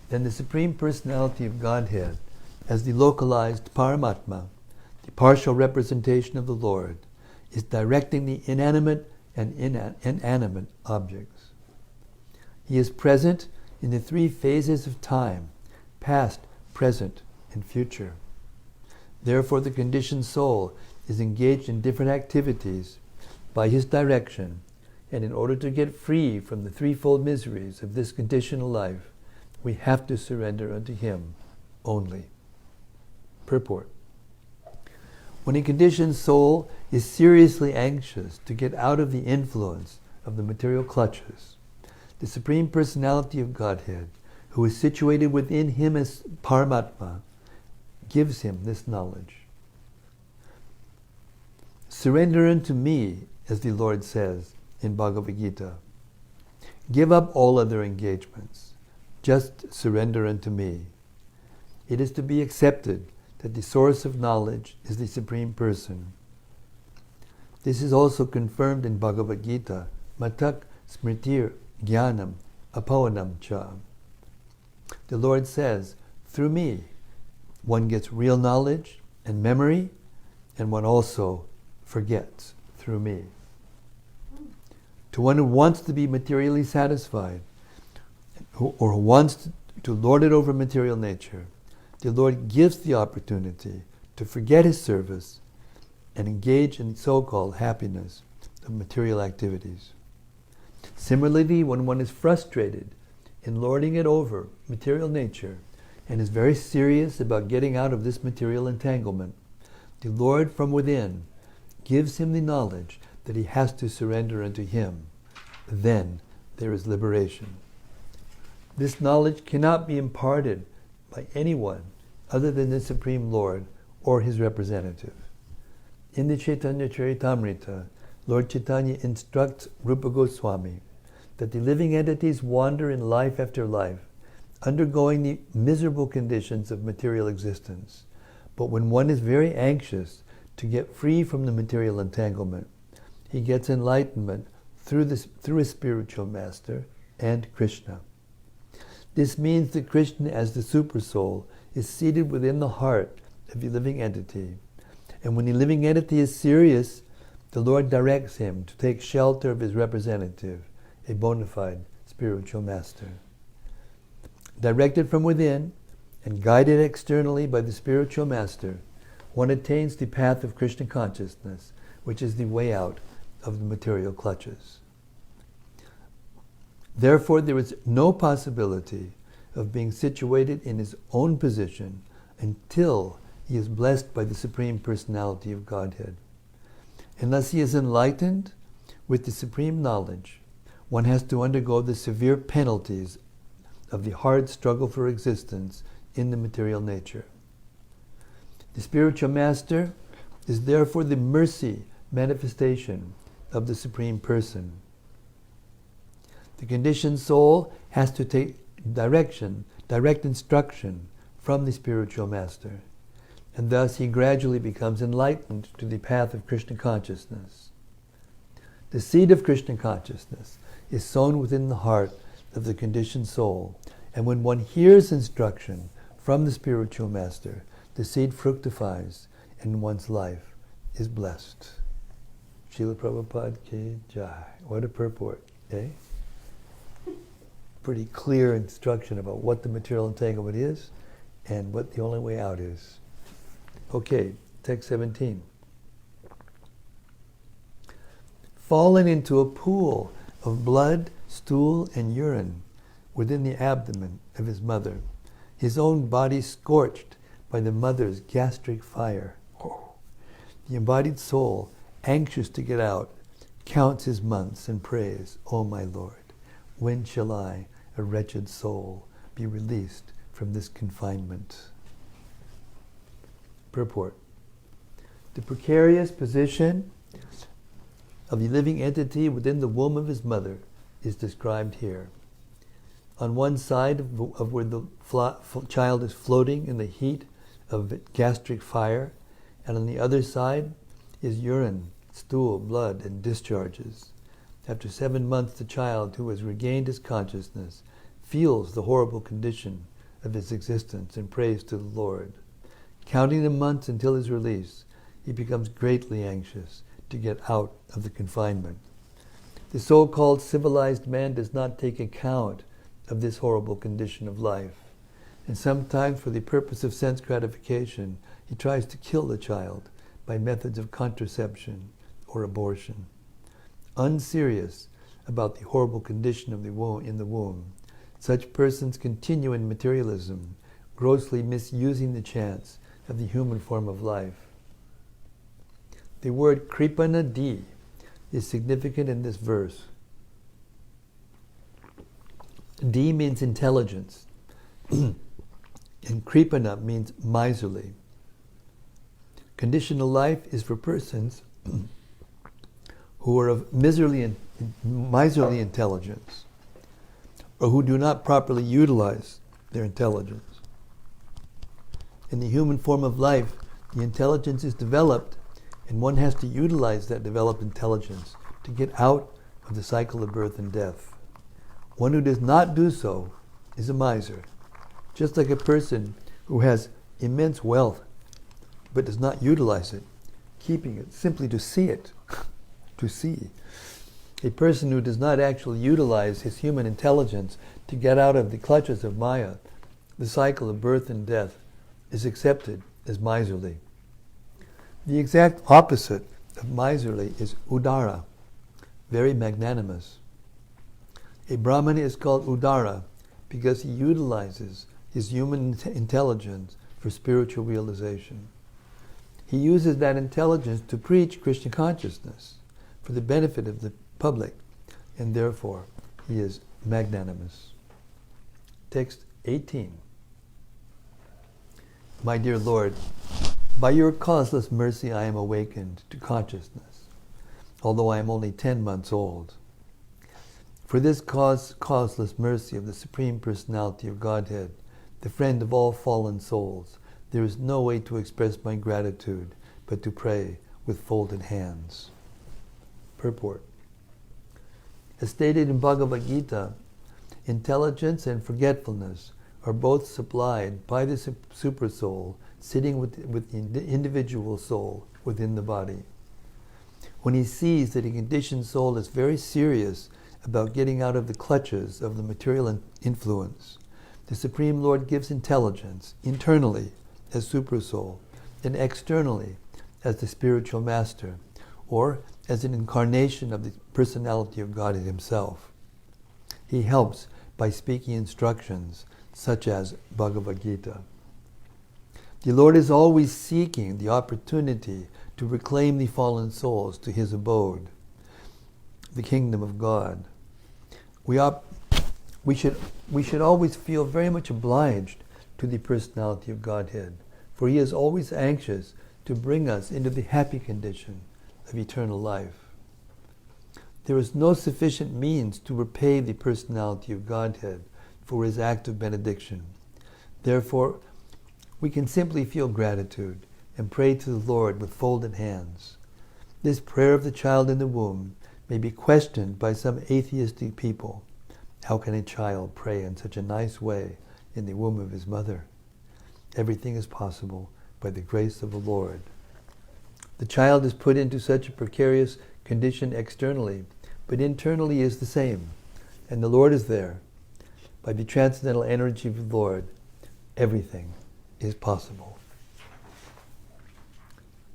than the Supreme Personality of Godhead, as the localized Paramatma, the partial representation of the Lord, is directing the inanimate and inanimate objects. He is present in the three phases of time, past, present, and future. Therefore, the conditioned soul is engaged in different activities by His direction, and in order to get free from the threefold miseries of this conditional life, we have to surrender unto Him only. Purport. When a conditioned soul is seriously anxious to get out of the influence of the material clutches, the Supreme Personality of Godhead, who is situated within him as Paramatma, gives him this knowledge. Surrender unto me, as the Lord says in Bhagavad Gita. Give up all other engagements. just surrender unto me. It is to be accepted that the source of knowledge is the Supreme Person. This is also confirmed in Bhagavad Gita, Matak Smritir Jnanam Apavanam Cha. The Lord says, through me, one gets real knowledge and memory, and one also forgets through me. To one who wants to be materially satisfied, or who wants to lord it over material nature, the Lord gives the opportunity to forget his service and engage in so-called happiness of material activities. Similarly, when one is frustrated in lording it over material nature and is very serious about getting out of this material entanglement, the Lord from within gives him the knowledge that he has to surrender unto him. Then there is liberation. This knowledge cannot be imparted by anyone other than the Supreme Lord or his representative. In the Chaitanya Charitamrita, Lord Chaitanya instructs Rupa Goswami that the living entities wander in life after life, undergoing the miserable conditions of material existence. But when one is very anxious to get free from the material entanglement, he gets enlightenment through a spiritual master and Krishna. This means that Krishna, as the Supersoul, is seated within the heart of the living entity. And when the living entity is serious, the Lord directs him to take shelter of his representative, a bona fide spiritual master. Directed from within and guided externally by the spiritual master, one attains the path of Krishna consciousness, which is the way out of the material clutches. Therefore, there is no possibility of being situated in his own position until he is blessed by the Supreme Personality of Godhead. Unless he is enlightened with the supreme knowledge, one has to undergo the severe penalties of the hard struggle for existence in the material nature. The spiritual master is therefore the mercy manifestation of the Supreme Person. The conditioned soul has to take direct instruction from the spiritual master, and thus he gradually becomes enlightened to the path of Krishna consciousness. The seed of Krishna consciousness is sown within the heart of the conditioned soul, and when one hears instruction from the spiritual master, the seed fructifies and one's life is blessed. Srila Prabhupada ki jai. What a purport, eh? Pretty clear instruction about what the material entanglement is and what the only way out is. Okay, text 17. Fallen into a pool of blood, stool, and urine within the abdomen of his mother, his own body scorched by the mother's gastric fire. The embodied soul, anxious to get out, counts his months and prays, "O my Lord, when shall I, a wretched soul, be released from this confinement?" Purport. The precarious position of the living entity within the womb of his mother is described here. On one side of where the child is floating in the heat of gastric fire, and on the other side is urine, stool, blood, and discharges. After 7 months, the child, who has regained his consciousness, feels the horrible condition of his existence and prays to the Lord. Counting the months until his release, he becomes greatly anxious to get out of the confinement. The so-called civilized man does not take account of this horrible condition of life, and sometimes for the purpose of sense gratification, he tries to kill the child by methods of contraception or abortion. Unserious about the horrible condition of the womb, in the womb, such persons continue in materialism, grossly misusing the chance of the human form of life. The word kripanadi is significant in this verse. D means intelligence, and kripana means miserly. Conditional life is for persons who are of miserly intelligence. or who do not properly utilize their intelligence. In the human form of life, the intelligence is developed, and one has to utilize that developed intelligence to get out of the cycle of birth and death. One who does not do so is a miser, just like a person who has immense wealth but does not utilize it, keeping it simply to see it, to see. A person who does not actually utilize his human intelligence to get out of the clutches of Maya, the cycle of birth and death, is accepted as miserly. The exact opposite of miserly is udara, very magnanimous. A Brahmana is called udara because he utilizes his human intelligence for spiritual realization. He uses that intelligence to preach Krishna consciousness for the benefit of the public, and therefore he is magnanimous. Text 18. My dear Lord, by your causeless mercy I am awakened to consciousness, although I am only 10 months old. For this causeless mercy of the Supreme Personality of Godhead, the friend of all fallen souls, there is no way to express my gratitude but to pray with folded hands. Purport. As stated in Bhagavad Gita, intelligence and forgetfulness are both supplied by the Supersoul sitting with the individual soul within the body. When he sees that a conditioned soul is very serious about getting out of the clutches of the material influence, the Supreme Lord gives intelligence internally as Supersoul and externally as the spiritual master, or as an incarnation of the personality of God himself. He helps by speaking instructions such as Bhagavad Gita. The Lord is always seeking the opportunity to reclaim the fallen souls to his abode, the kingdom of God. We should always feel very much obliged to the personality of Godhead, for he is always anxious to bring us into the happy condition of eternal life. There is no sufficient means to repay the personality of Godhead for his act of benediction. Therefore, we can simply feel gratitude and pray to the Lord with folded hands. This prayer of the child in the womb may be questioned by some atheistic people. How can a child pray in such a nice way in the womb of his mother? Everything is possible by the grace of the Lord. The child is put into such a precarious condition externally, but internally is the same, and the Lord is there. By the transcendental energy of the Lord, everything is possible.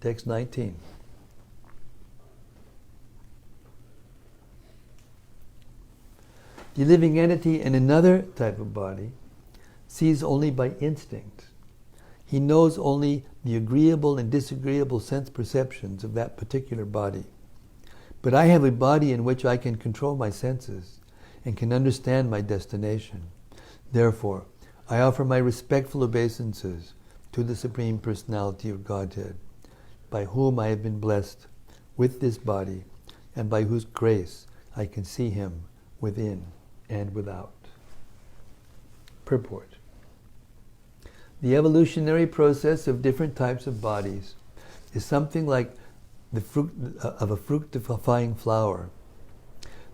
Text 19. The living entity in another type of body sees only by instinct. He knows only the agreeable and disagreeable sense perceptions of that particular body. But I have a body in which I can control my senses and can understand my destination. Therefore, I offer my respectful obeisances to the Supreme Personality of Godhead, by whom I have been blessed with this body, and by whose grace I can see him within and without. Purport. The evolutionary process of different types of bodies is something like the fruit of a fructifying flower.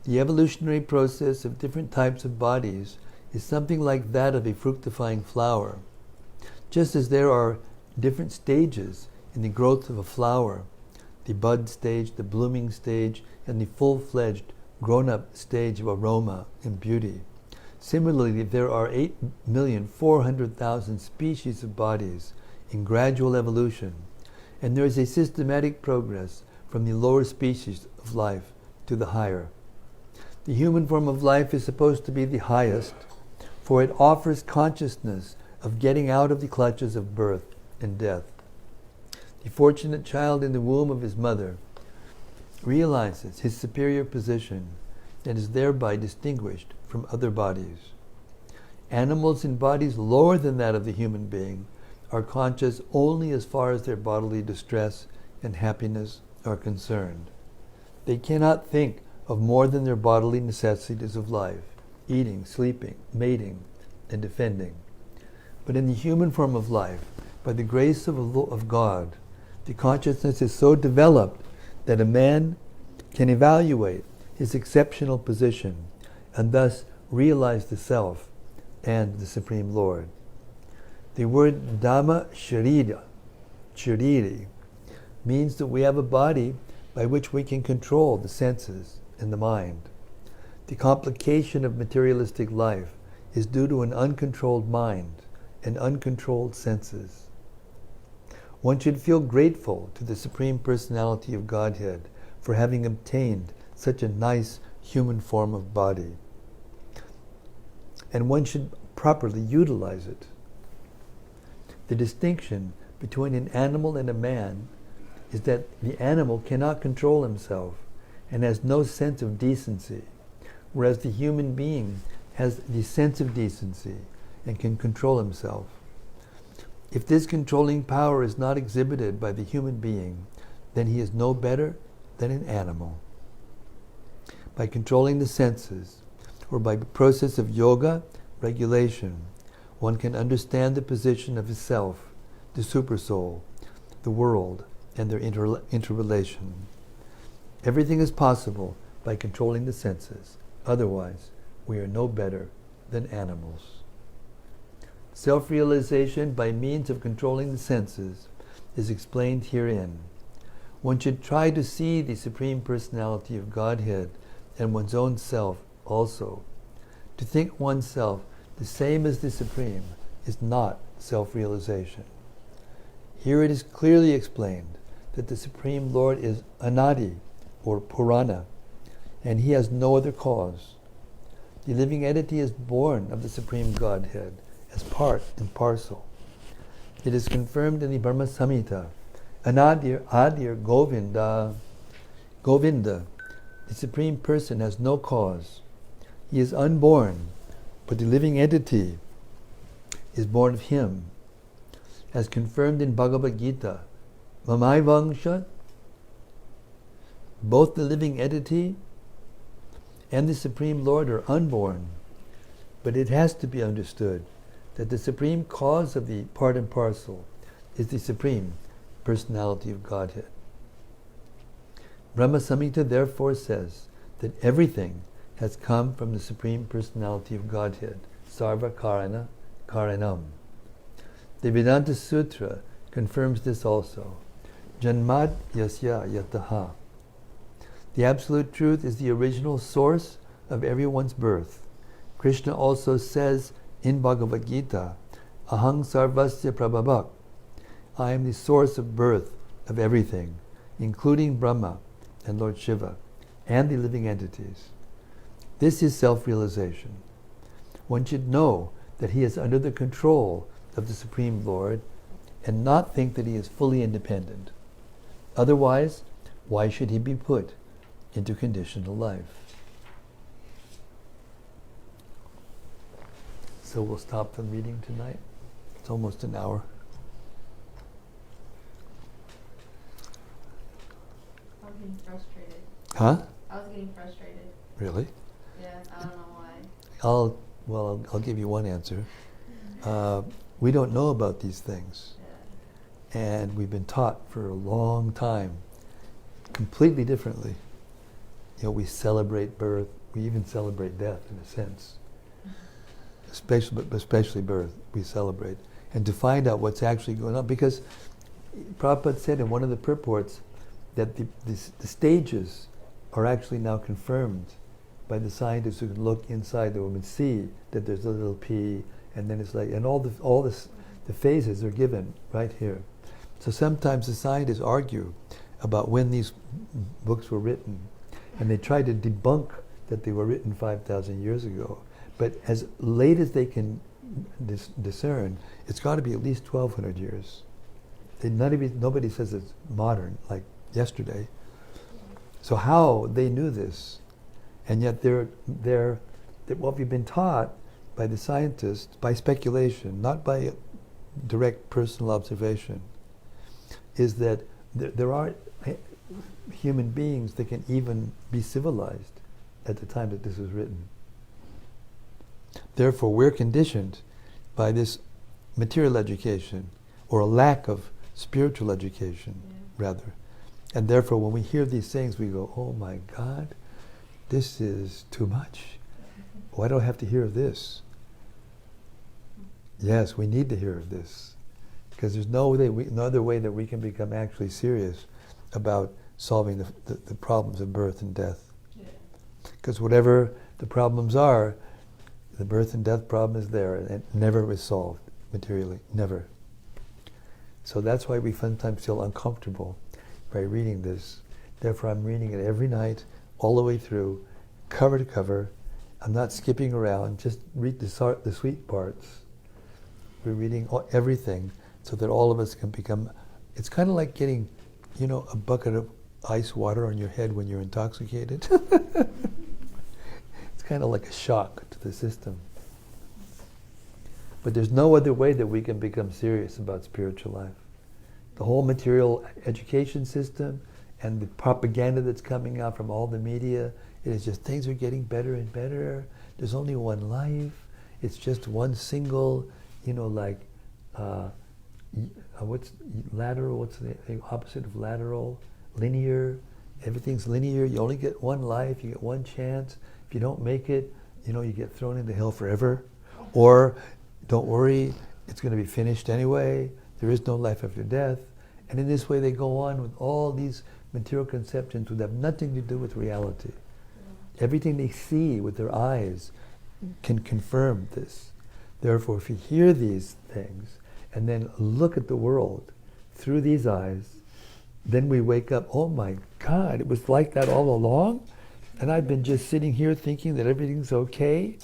The evolutionary process of different types of bodies is something like that of a fructifying flower. Just as there are different stages in the growth of a flower, the bud stage, the blooming stage, and the full-fledged grown-up stage of aroma and beauty. Similarly, there are 8,400,000 species of bodies in gradual evolution, and there is a systematic progress from the lower species of life to the higher. The human form of life is supposed to be the highest, for it offers consciousness of getting out of the clutches of birth and death. The fortunate child in the womb of his mother realizes his superior position and is thereby distinguished from other bodies. Animals in bodies lower than that of the human being are conscious only as far as their bodily distress and happiness are concerned. They cannot think of more than their bodily necessities of life, eating, sleeping, mating, and defending. But in the human form of life, by the grace of God, the consciousness is so developed that a man can evaluate his exceptional position and thus realize the Self and the Supreme Lord. The word Dhamma Shariri, means that we have a body by which we can control the senses and the mind. The complication of materialistic life is due to an uncontrolled mind and uncontrolled senses. One should feel grateful to the Supreme Personality of Godhead for having obtained such a nice human form of body. And one should properly utilize it. The distinction between an animal and a man is that the animal cannot control himself and has no sense of decency, whereas the human being has the sense of decency and can control himself. If this controlling power is not exhibited by the human being, then he is no better than an animal. By controlling the senses, or by the process of yoga, regulation, one can understand the position of his self, the supersoul, the world, and their interrelation. Everything is possible by controlling the senses. Otherwise, we are no better than animals. Self-realization by means of controlling the senses is explained herein. One should try to see the Supreme Personality of Godhead and one's own self also. To think oneself the same as the Supreme is not self-realization. Here it is clearly explained that the Supreme Lord is Anadi, or Purana, and he has no other cause. The living entity is born of the Supreme Godhead as part and parcel. It is confirmed in the Brahma Samhita, Anadir Adir Govinda. Govinda, the Supreme Person, has no cause. He is unborn, but the living entity is born of him. As confirmed in Bhagavad Gita, Mamai Vangsha, both the living entity and the Supreme Lord are unborn, but it has to be understood that the supreme cause of the part and parcel is the Supreme Personality of Godhead. Brahma Samhita therefore says that everything has come from the Supreme Personality of Godhead, Sarva Karana Karanam. The Vedanta Sutra confirms this also. Janmad Yasya Yataha. The Absolute Truth is the original source of everyone's birth. Krishna also says in Bhagavad Gita, Ahang Sarvasya Prabhavak. I am the source of birth of everything, including Brahma and Lord Shiva, and the living entities. This is self-realization. One should know that he is under the control of the Supreme Lord and not think that he is fully independent. Otherwise, why should he be put into conditional life? So we'll stop the reading tonight. It's almost an hour. I was getting frustrated. Huh? I was getting frustrated. Really? Yeah, I don't know why. I'll give you one answer. We don't know about these things. Yeah. And we've been taught for a long time completely differently. You know, we celebrate birth, we even celebrate death in a sense. Especially birth, we celebrate. And to find out what's actually going on, because Prabhupada said in one of the purports that the stages are actually now confirmed by the scientists who can look inside the womb and see that there's a little pea, and then it's like, and all the phases are given right here. So sometimes the scientists argue about when these books were written, and they try to debunk that they were written 5,000 years ago. But as late as they can discern, it's got to be at least 1,200 years. Nobody says it's modern, like yesterday. So how they knew this, and yet what we've been taught by the scientists, by speculation, not by direct personal observation, is that there are human beings that can even be civilized at the time that this was written. Therefore, we're conditioned by this material education, or a lack of spiritual education, rather. And therefore, when we hear these things, we go, oh my God, this is too much. Why do I have to hear of this? Yes, we need to hear of this. Because there's no other way that we can become actually serious about solving the problems of birth and death. Because whatever the problems are, the birth and death problem is there, and it never is solved materially, never. So that's why we sometimes feel uncomfortable by reading this. Therefore, I'm reading it every night, all the way through, cover to cover. I'm not skipping around, just read the sweet parts. We're reading everything so that all of us can become, it's kind of like getting, a bucket of ice water on your head when you're intoxicated. It's kind of like a shock to the system. But there's no other way that we can become serious about spiritual life. The whole material education system and the propaganda that's coming out from all the media, it is just things are getting better and better. There's only one life. It's just one single, what's lateral, what's the opposite of lateral? Linear. Everything's linear. You only get one life. You get one chance. If you don't make it, you get thrown into hell forever. Or, don't worry, it's going to be finished anyway. There is no life after death. And in this way they go on with all these material conceptions that have nothing to do with reality. Everything they see with their eyes can confirm this. Therefore, if you hear these things and then look at the world through these eyes, then we wake up, oh my God, it was like that all along? And I've been just sitting here thinking that everything's okay?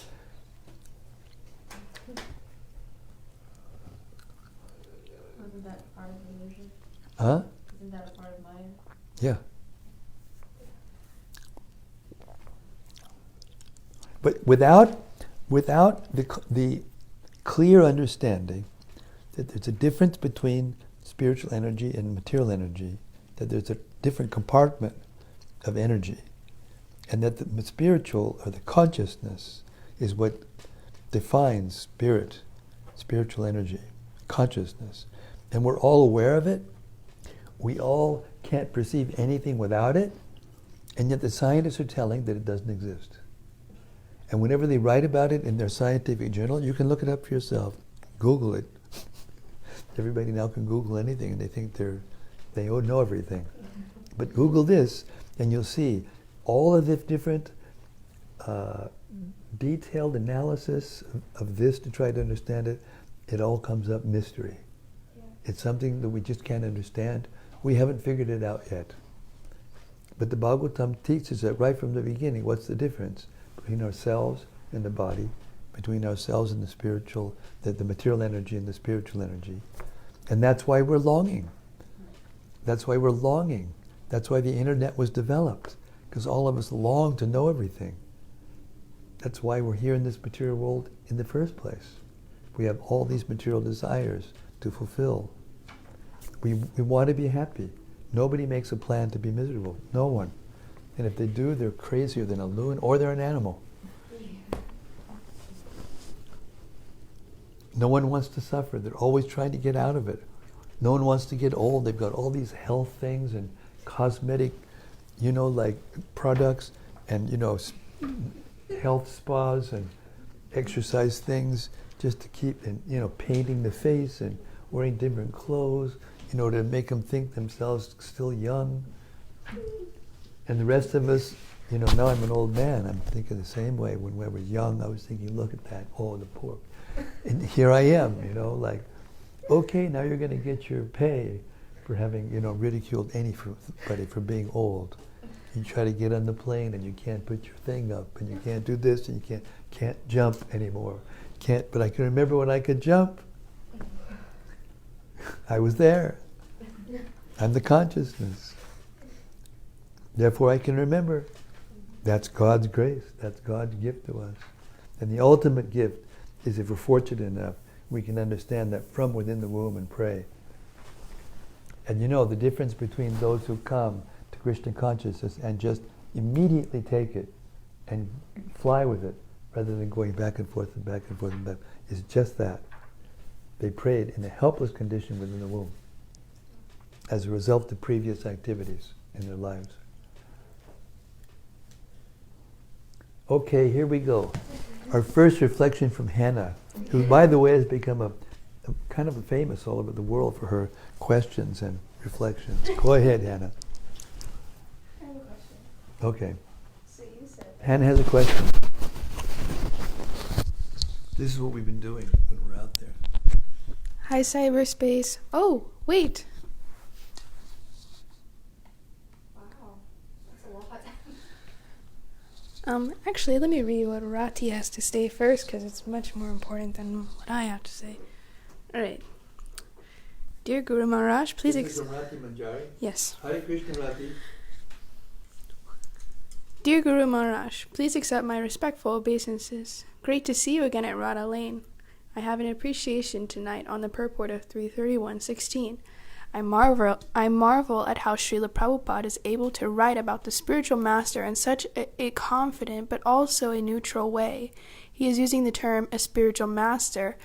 Wasn't that part of the illusion? Huh? Isn't that a part of Maya? Yeah. But without the clear understanding that there's a difference between spiritual energy and material energy, that there's a different compartment of energy, and that the spiritual, or the consciousness, is what defines spiritual energy, consciousness. And we're all aware of it. We all can't perceive anything without it, and yet the scientists are telling that it doesn't exist. And whenever they write about it in their scientific journal, you can look it up for yourself. Google it. Everybody now can Google anything, and they think they know everything. But Google this, and you'll see all of the different detailed analysis of this to try to understand it. It all comes up mystery. Yeah. It's something that we just can't understand. We haven't figured it out yet. But the Bhagavatam teaches that right from the beginning. What's the difference between ourselves and the body, between ourselves and the spiritual, the material energy and the spiritual energy? And that's why we're longing. That's why we're longing. That's why the internet was developed, because all of us long to know everything. That's why we're here in this material world in the first place. We have all these material desires to fulfill. We want to be happy. Nobody makes a plan to be miserable. No one. And if they do, they're crazier than a loon, or they're an animal. No one wants to suffer. They're always trying to get out of it. No one wants to get old. They've got all these health things and cosmetic, like products and, health spas and exercise things just to keep, and, painting the face and wearing different clothes in order to make them think themselves still young. And the rest of us, now I'm an old man. I'm thinking the same way. When I was young, I was thinking, look at that. Oh, the poor. And here I am, okay, now you're going to get your pay for having, ridiculed anybody for being old. You try to get on the plane and you can't put your thing up, and you can't do this, and you can't jump anymore. But I can remember when I could jump. I was there. I'm the consciousness. Therefore I can remember. That's God's grace. That's God's gift to us. And the ultimate gift is, if we're fortunate enough, we can understand that from within the womb and pray. And the difference between those who come to Krishna consciousness and just immediately take it and fly with it, rather than going back and forth and back and forth and back. It's just that. They prayed in a helpless condition within the womb as a result of previous activities in their lives. Okay, here we go. Our first reflection from Hannah, who, by the way, has become a kind of famous all over the world for her questions and reflections. Go ahead, Hannah. I have a question. Okay. So you said Hannah has a question. This is what we've been doing when we're out there. hi cyberspace. Oh, wait. Wow, that's a lot. Actually, let me read what Rati has to say first, because it's much more important than what I have to say. All right. Dear Guru Maharaj, please Rati Manjari. Yes. Hare Krishna, Rati. Dear Guru Maharaj, please accept my respectful obeisances. Great to see you again at Radha Lane. I have an appreciation tonight on the purport of 331:16. I marvel at how Srila Prabhupada is able to write about the spiritual master in such a confident but also a neutral way. He is using the term a spiritual master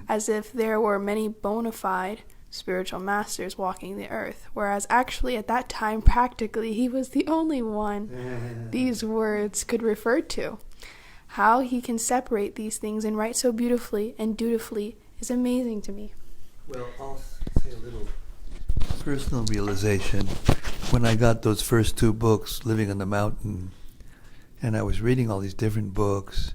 as if there were many bona fide spiritual masters walking the earth, whereas actually at that time practically he was the only one these words could refer to. How he can separate these things and write so beautifully and dutifully is amazing to me. Well, I'll say a little personal realization. When I got those first two books, Living on the Mountain, and I was reading all these different books,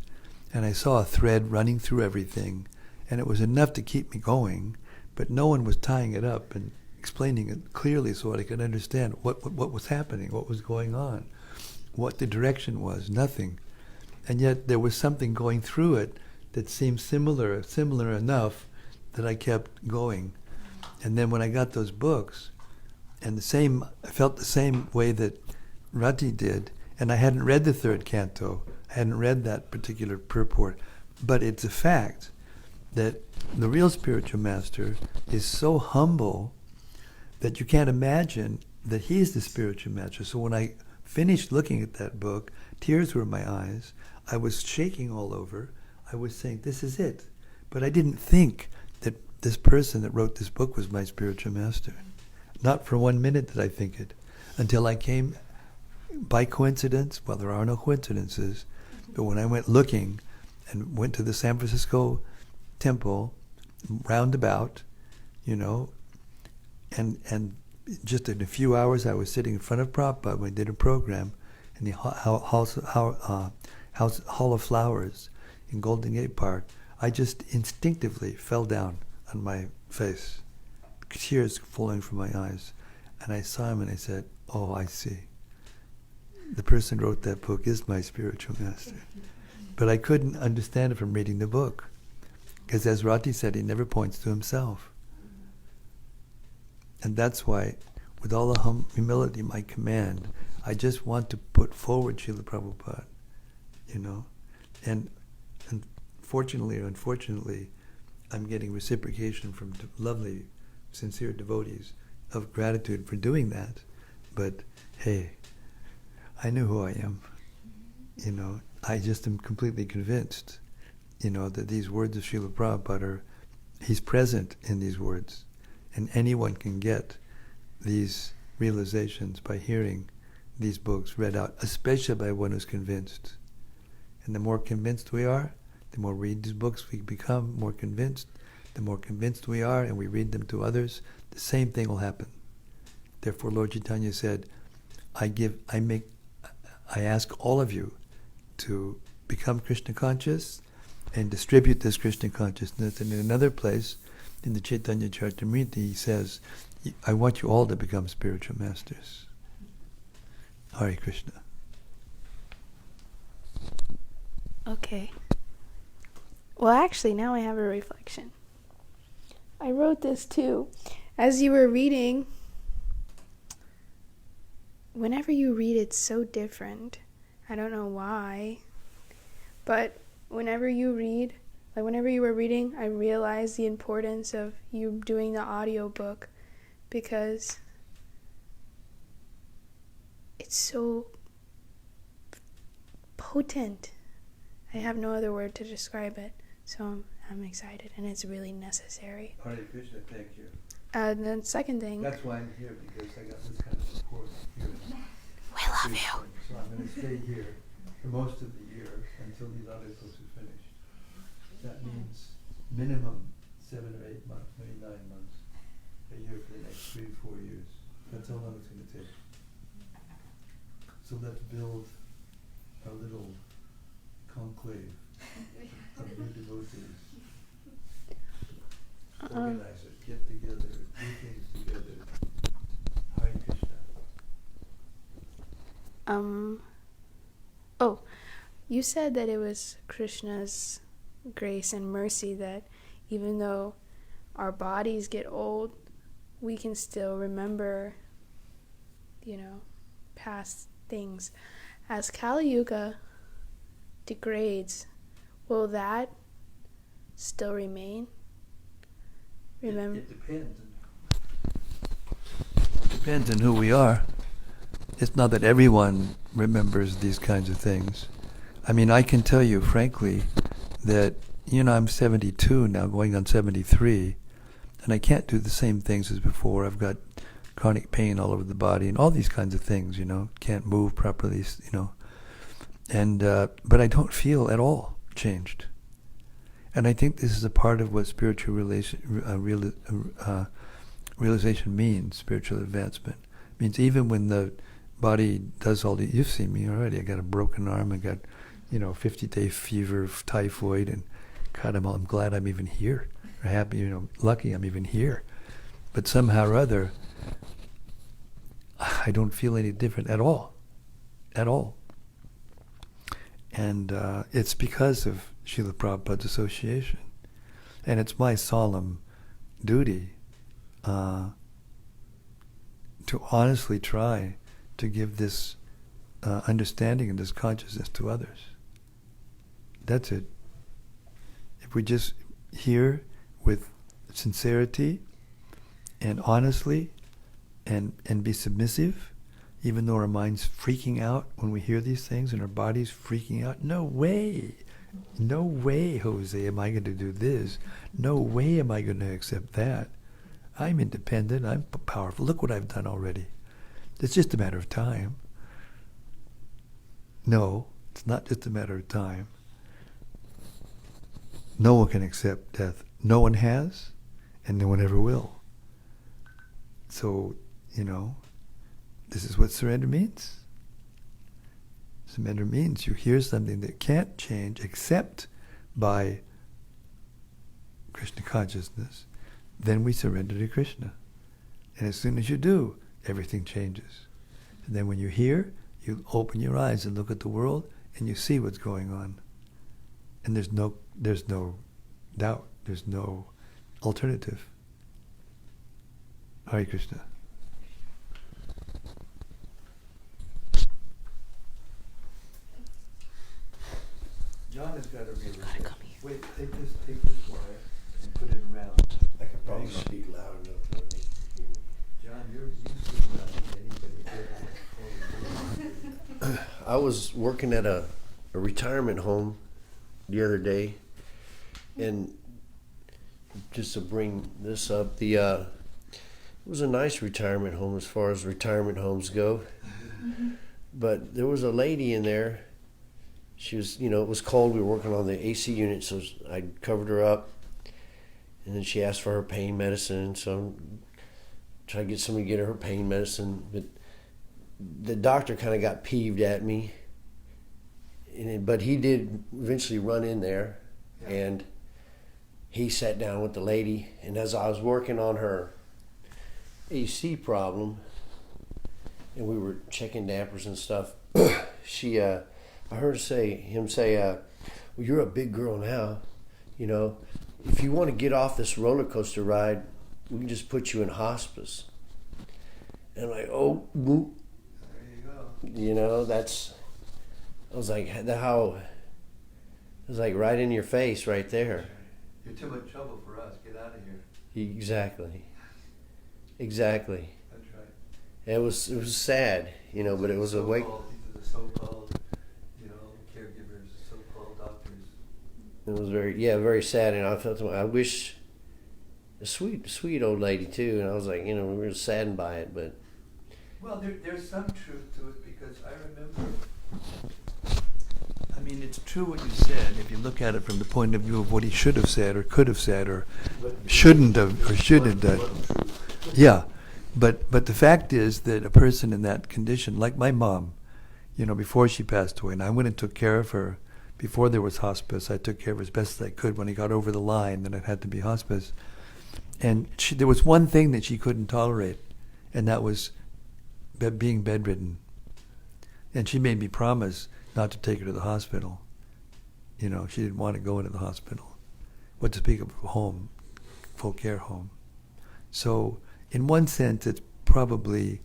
and I saw a thread running through everything, and it was enough to keep me going, but no one was tying it up and explaining it clearly so that I could understand what was happening, what was going on, what the direction was, nothing. And yet there was something going through it that seemed similar enough that I kept going. And then when I got those books, and I felt the same way that Rati did, and I hadn't read the third canto, I hadn't read that particular purport, but it's a fact that the real spiritual master is so humble that you can't imagine that he's the spiritual master. So when I finished looking at that book, tears were in my eyes, I was shaking all over, I was saying, this is it. But I didn't think that this person that wrote this book was my spiritual master. Not for 1 minute did I think it, until I came by coincidence. Well, there are no coincidences, but when I went looking and went to the San Francisco temple, roundabout, and just in a few hours I was sitting in front of Prabhupada when we did a program in the Hall of Flowers in Golden Gate Park. I just instinctively fell down on my face, tears falling from my eyes. And I saw him and I said, oh, I see. The person who wrote that book is my spiritual master. But I couldn't understand it from reading the book. Because as Rati said, he never points to himself. And that's why, with all the humility in my command, I just want to put forward Srila Prabhupada, And fortunately or unfortunately, I'm getting reciprocation from lovely, sincere devotees of gratitude for doing that. But hey, I know who I am. I just am completely convinced, that these words of Srila Prabhupada he's present in these words. And anyone can get these realizations by hearing these books read out, especially by one who's convinced. And the more convinced we are, the more we read these books, we become more convinced. The more convinced we are and we read them to others, the same thing will happen. Therefore, Lord Chaitanya said, I ask all of you to become Krishna conscious and distribute this Krishna consciousness. And in another place, in the Chaitanya Charitamrita, he says, I want you all to become spiritual masters. Hare Krishna. Okay. Well, actually, now I have a reflection. I wrote this too. As you were reading, whenever you read, it's so different. I don't know why. But whenever you read, whenever you were reading, I realized the importance of you doing the audiobook because it's so potent. I have no other word to describe it. So I'm excited, and it's really necessary. Hare Krishna, thank you. And then second thing. That's why I'm here, because I got this kind of support here. We love you. So I'm going to stay here for most of the year until these other books are finished. That means minimum 7 or 8 months, maybe 9 months, a year for the next 3 to 4 years. That's how long it's going to take. So let's build a little conclave of new devotees. Organize it, get together, do things together. Hare Krishna. Oh, you said that it was Krishna's grace and mercy that even though our bodies get old, we can still remember, past things. As Kali Yuga degrades, will that still remain? Remember? It depends. Depends on who we are. It's not that everyone remembers these kinds of things. I mean, I can tell you frankly that, I'm 72 now, going on 73, and I can't do the same things as before. I've got chronic pain all over the body and all these kinds of things, can't move properly, and but I don't feel at all changed. And I think this is a part of what spiritual realization means, spiritual advancement. It means even when the body does all the, you've seen me already, I got a broken arm, I got, 50-day fever, typhoid, and God, I'm glad I'm even here. Or happy, lucky I'm even here. But somehow or other, I don't feel any different at all. At all. And it's because of Srila Prabhupada's association. And it's my solemn duty to honestly try to give this understanding and this consciousness to others. That's it. If we just hear with sincerity and honestly and be submissive, even though our mind's freaking out when we hear these things and our body's freaking out, no way, Jose, am I going to do this? No way am I going to accept that. I'm independent, I'm powerful, look what I've done already. It's just a matter of time. No, it's not just a matter of time. No one can accept death. No one has, and no one ever will. So, this is what surrender means. Surrender means you hear something that can't change except by Krishna consciousness. Then we surrender to Krishna. And as soon as you do, everything changes. And then when you hear, you open your eyes and look at the world and you see what's going on. And there's no doubt, there's no alternative. Hare Krishna. John has got a really good. Wait, take this wire and put it around. I could probably speak loud enough for me. John, you speak loud than anybody. I was working at a retirement home the other day, and just to bring this up, it was a nice retirement home as far as retirement homes go. But there was a lady in there. She was, it was cold. We were working on the AC unit, so I covered her up. And then she asked for her pain medicine, so I tried to get somebody to get her pain medicine. But the doctor kind of got peeved at me. But he did eventually run in there, and he sat down with the lady. And as I was working on her AC problem, and we were checking dampers and stuff, I heard him say, well, you're a big girl now, if you want to get off this roller coaster ride, we can just put you in hospice. And I'm like, oh, boop. There you go. I was like right in your face right there. You're too much trouble for us. Get out of here. Exactly. That's right. It was sad, but it was a wake. These are the so-called, caregivers, so-called doctors. It was very sad, and I felt I wish a sweet old lady too, and I was like, we were saddened by it, but. Well, there's some truth to it, because I remember, I mean, it's true what you said, if you look at it from the point of view of what he should have said, or could have said, or shouldn't have, or should have done. Yeah, but the fact is that a person in that condition, like my mom, before she passed away, and I went and took care of her before there was hospice. I took care of her as best as I could. When I got over the line, then it had to be hospice. And there was one thing that she couldn't tolerate, and that was being bedridden. And she made me promise not to take her to the hospital. She didn't want to go into the hospital. What to speak of a home, full care home. So in one sense, it's probably,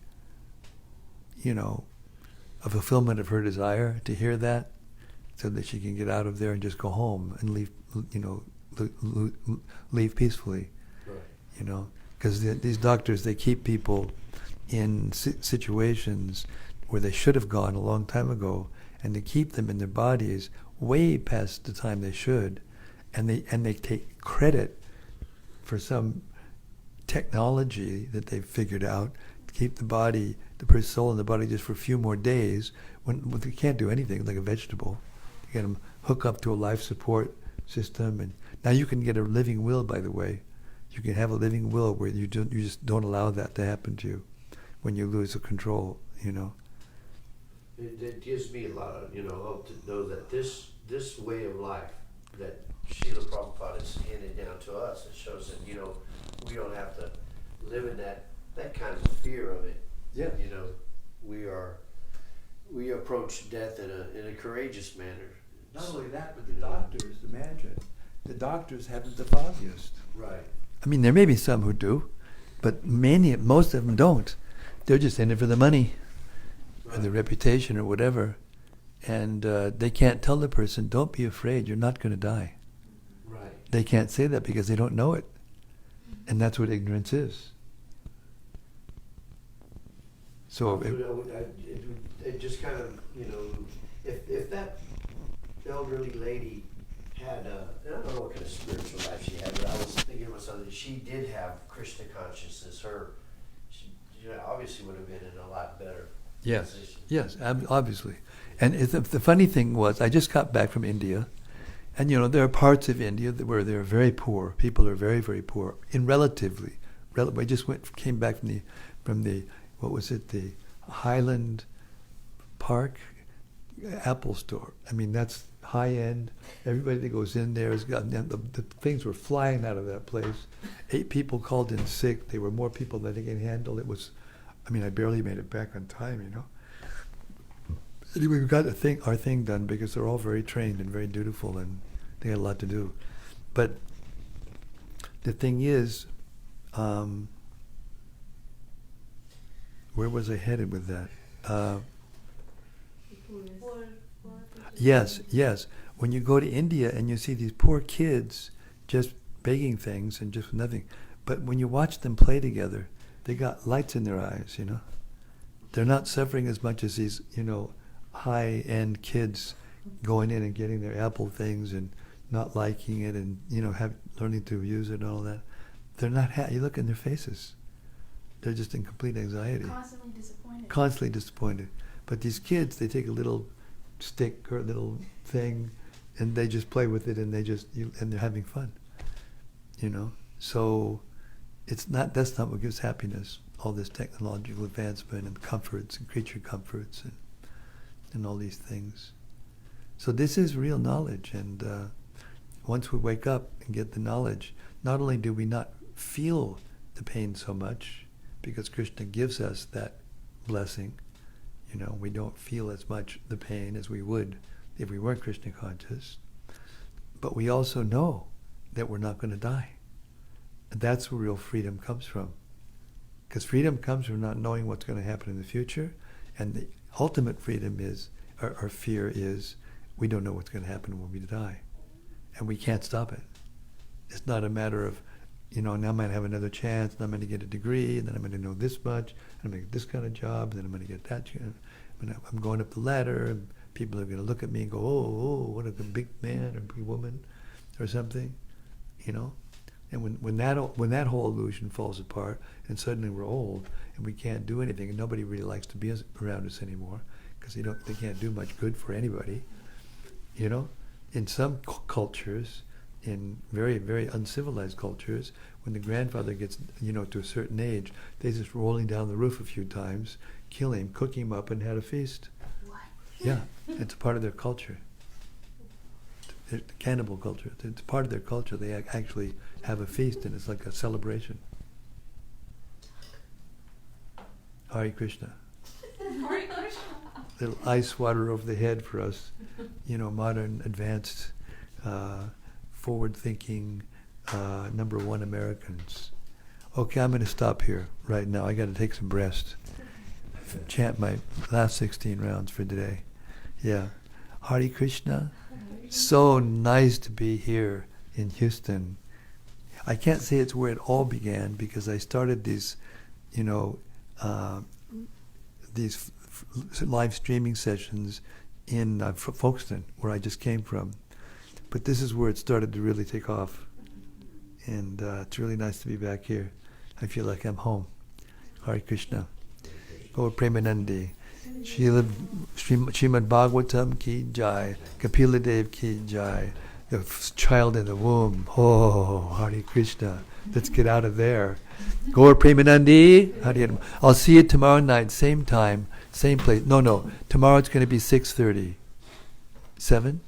a fulfillment of her desire to hear that, so that she can get out of there and just go home and leave, leave peacefully. Right. Because these doctors, they keep people in situations where they should have gone a long time ago, and they keep them in their bodies way past the time they should, and they take credit for some technology that they've figured out to keep the soul in the body just for a few more days, when they can't do anything, like a vegetable. You get them hook up to a life support system, and now you can get a living will. By the way, you can have a living will where you just don't allow that to happen to you when you lose the control. It gives me a lot of hope to know that this way of life that Srila Prabhupada has handed down to us, it shows that we don't have to live in that kind of fear of it. Yeah. We approach death in a courageous manner. Not only that, but the doctors, imagine, the doctors have it the foggiest. Right. I mean, there may be some who do, but most of them don't. They're just in it for the money, right, or the reputation, or whatever. And they can't tell the person, don't be afraid, you're not going to die. Right. They can't say that because they don't know it. And that's what ignorance is. So it just kind of, if that elderly lady had I don't know what kind of spiritual life she had, but I was thinking about something. She did have Krishna consciousness. She obviously would have been in a lot better position. Yes, obviously. And the funny thing was, I just got back from India, and there are parts of India where they're very poor. People are very, very poor. I just came back from the what was it, the Highland Park Apple store. I mean, that's high end. Everybody that goes in there has got the things were flying out of that place. 8 people called in sick. There were more people than they can handle. It was, I barely made it back on time. Anyway, we got our thing done because they're all very trained and very dutiful, and they had a lot to do. But the thing is, where was I headed with that? Yes. When you go to India and you see these poor kids just begging things and just nothing, but when you watch them play together, they got lights in their eyes. They're not suffering as much as these high-end kids going in and getting their Apple things and not liking it and learning to use it and all that. They're not happy. You look in their faces. They're just in complete anxiety. Constantly disappointed. But these kids, they take a little stick or a little thing, and they just play with it, and and they're having fun. So that's not what gives happiness. All this technological advancement and comforts and creature comforts and all these things. So this is real knowledge, and once we wake up and get the knowledge, not only do we not feel the pain so much, because Krishna gives us that blessing, we don't feel as much the pain as we would if we weren't Krishna conscious, but we also know that we're not going to die. And that's where real freedom comes from. Because freedom comes from not knowing what's going to happen in the future, and the ultimate freedom is, or fear is, we don't know what's going to happen when we die. And we can't stop it. It's not a matter of, now I'm going to have another chance, and I'm going to get a degree, and then I'm going to know this much, and I'm going to get this kind of job, and then I'm going to get that job. I'm going up the ladder, and people are going to look at me and go, oh, what a big man or big woman. or something, you know. And when that whole illusion falls apart, and suddenly we're old and we can't do anything, and nobody really likes to be around us anymore because they can't do much good for anybody, you know. In some cultures, in very, very uncivilized cultures, when the grandfather gets, you know, to a certain age, they just roll him down the roof a few times, kill him, cook him up, and had a feast. What? Yeah, it's part of their culture. The cannibal culture. It's part of their culture. They actually have a feast, and it's like a celebration. Hare Krishna. Hare Krishna. Little ice water over the head for us, you know, modern, advanced, forward-thinking, number one Americans. Okay, I'm going to stop here right now. I got to take some rest. Chant my last 16 rounds for today. Yeah. Hare Krishna. So nice to be here in Houston. I can't say it's where it all began because I started these, you know, these live streaming sessions in Folkestone, where I just came from. But this is where it started to really take off. And it's really nice to be back here. I feel like I'm home. Hare Krishna. Gaur Premanandi. Srimad-Bhagavatam ki jai. Kapila Dev ki jai. The child in the womb. Oh, Hare Krishna. Let's get out of there. Gaur Premanandi. I'll see you tomorrow night, same time, same place. No. Tomorrow it's going to be 6:30. 7?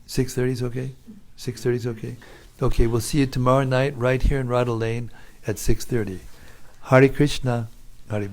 6:30 is okay? 6:30 is okay? Okay, we'll see you tomorrow night right here in Radha Lane at 6:30. Hare Krishna. Hare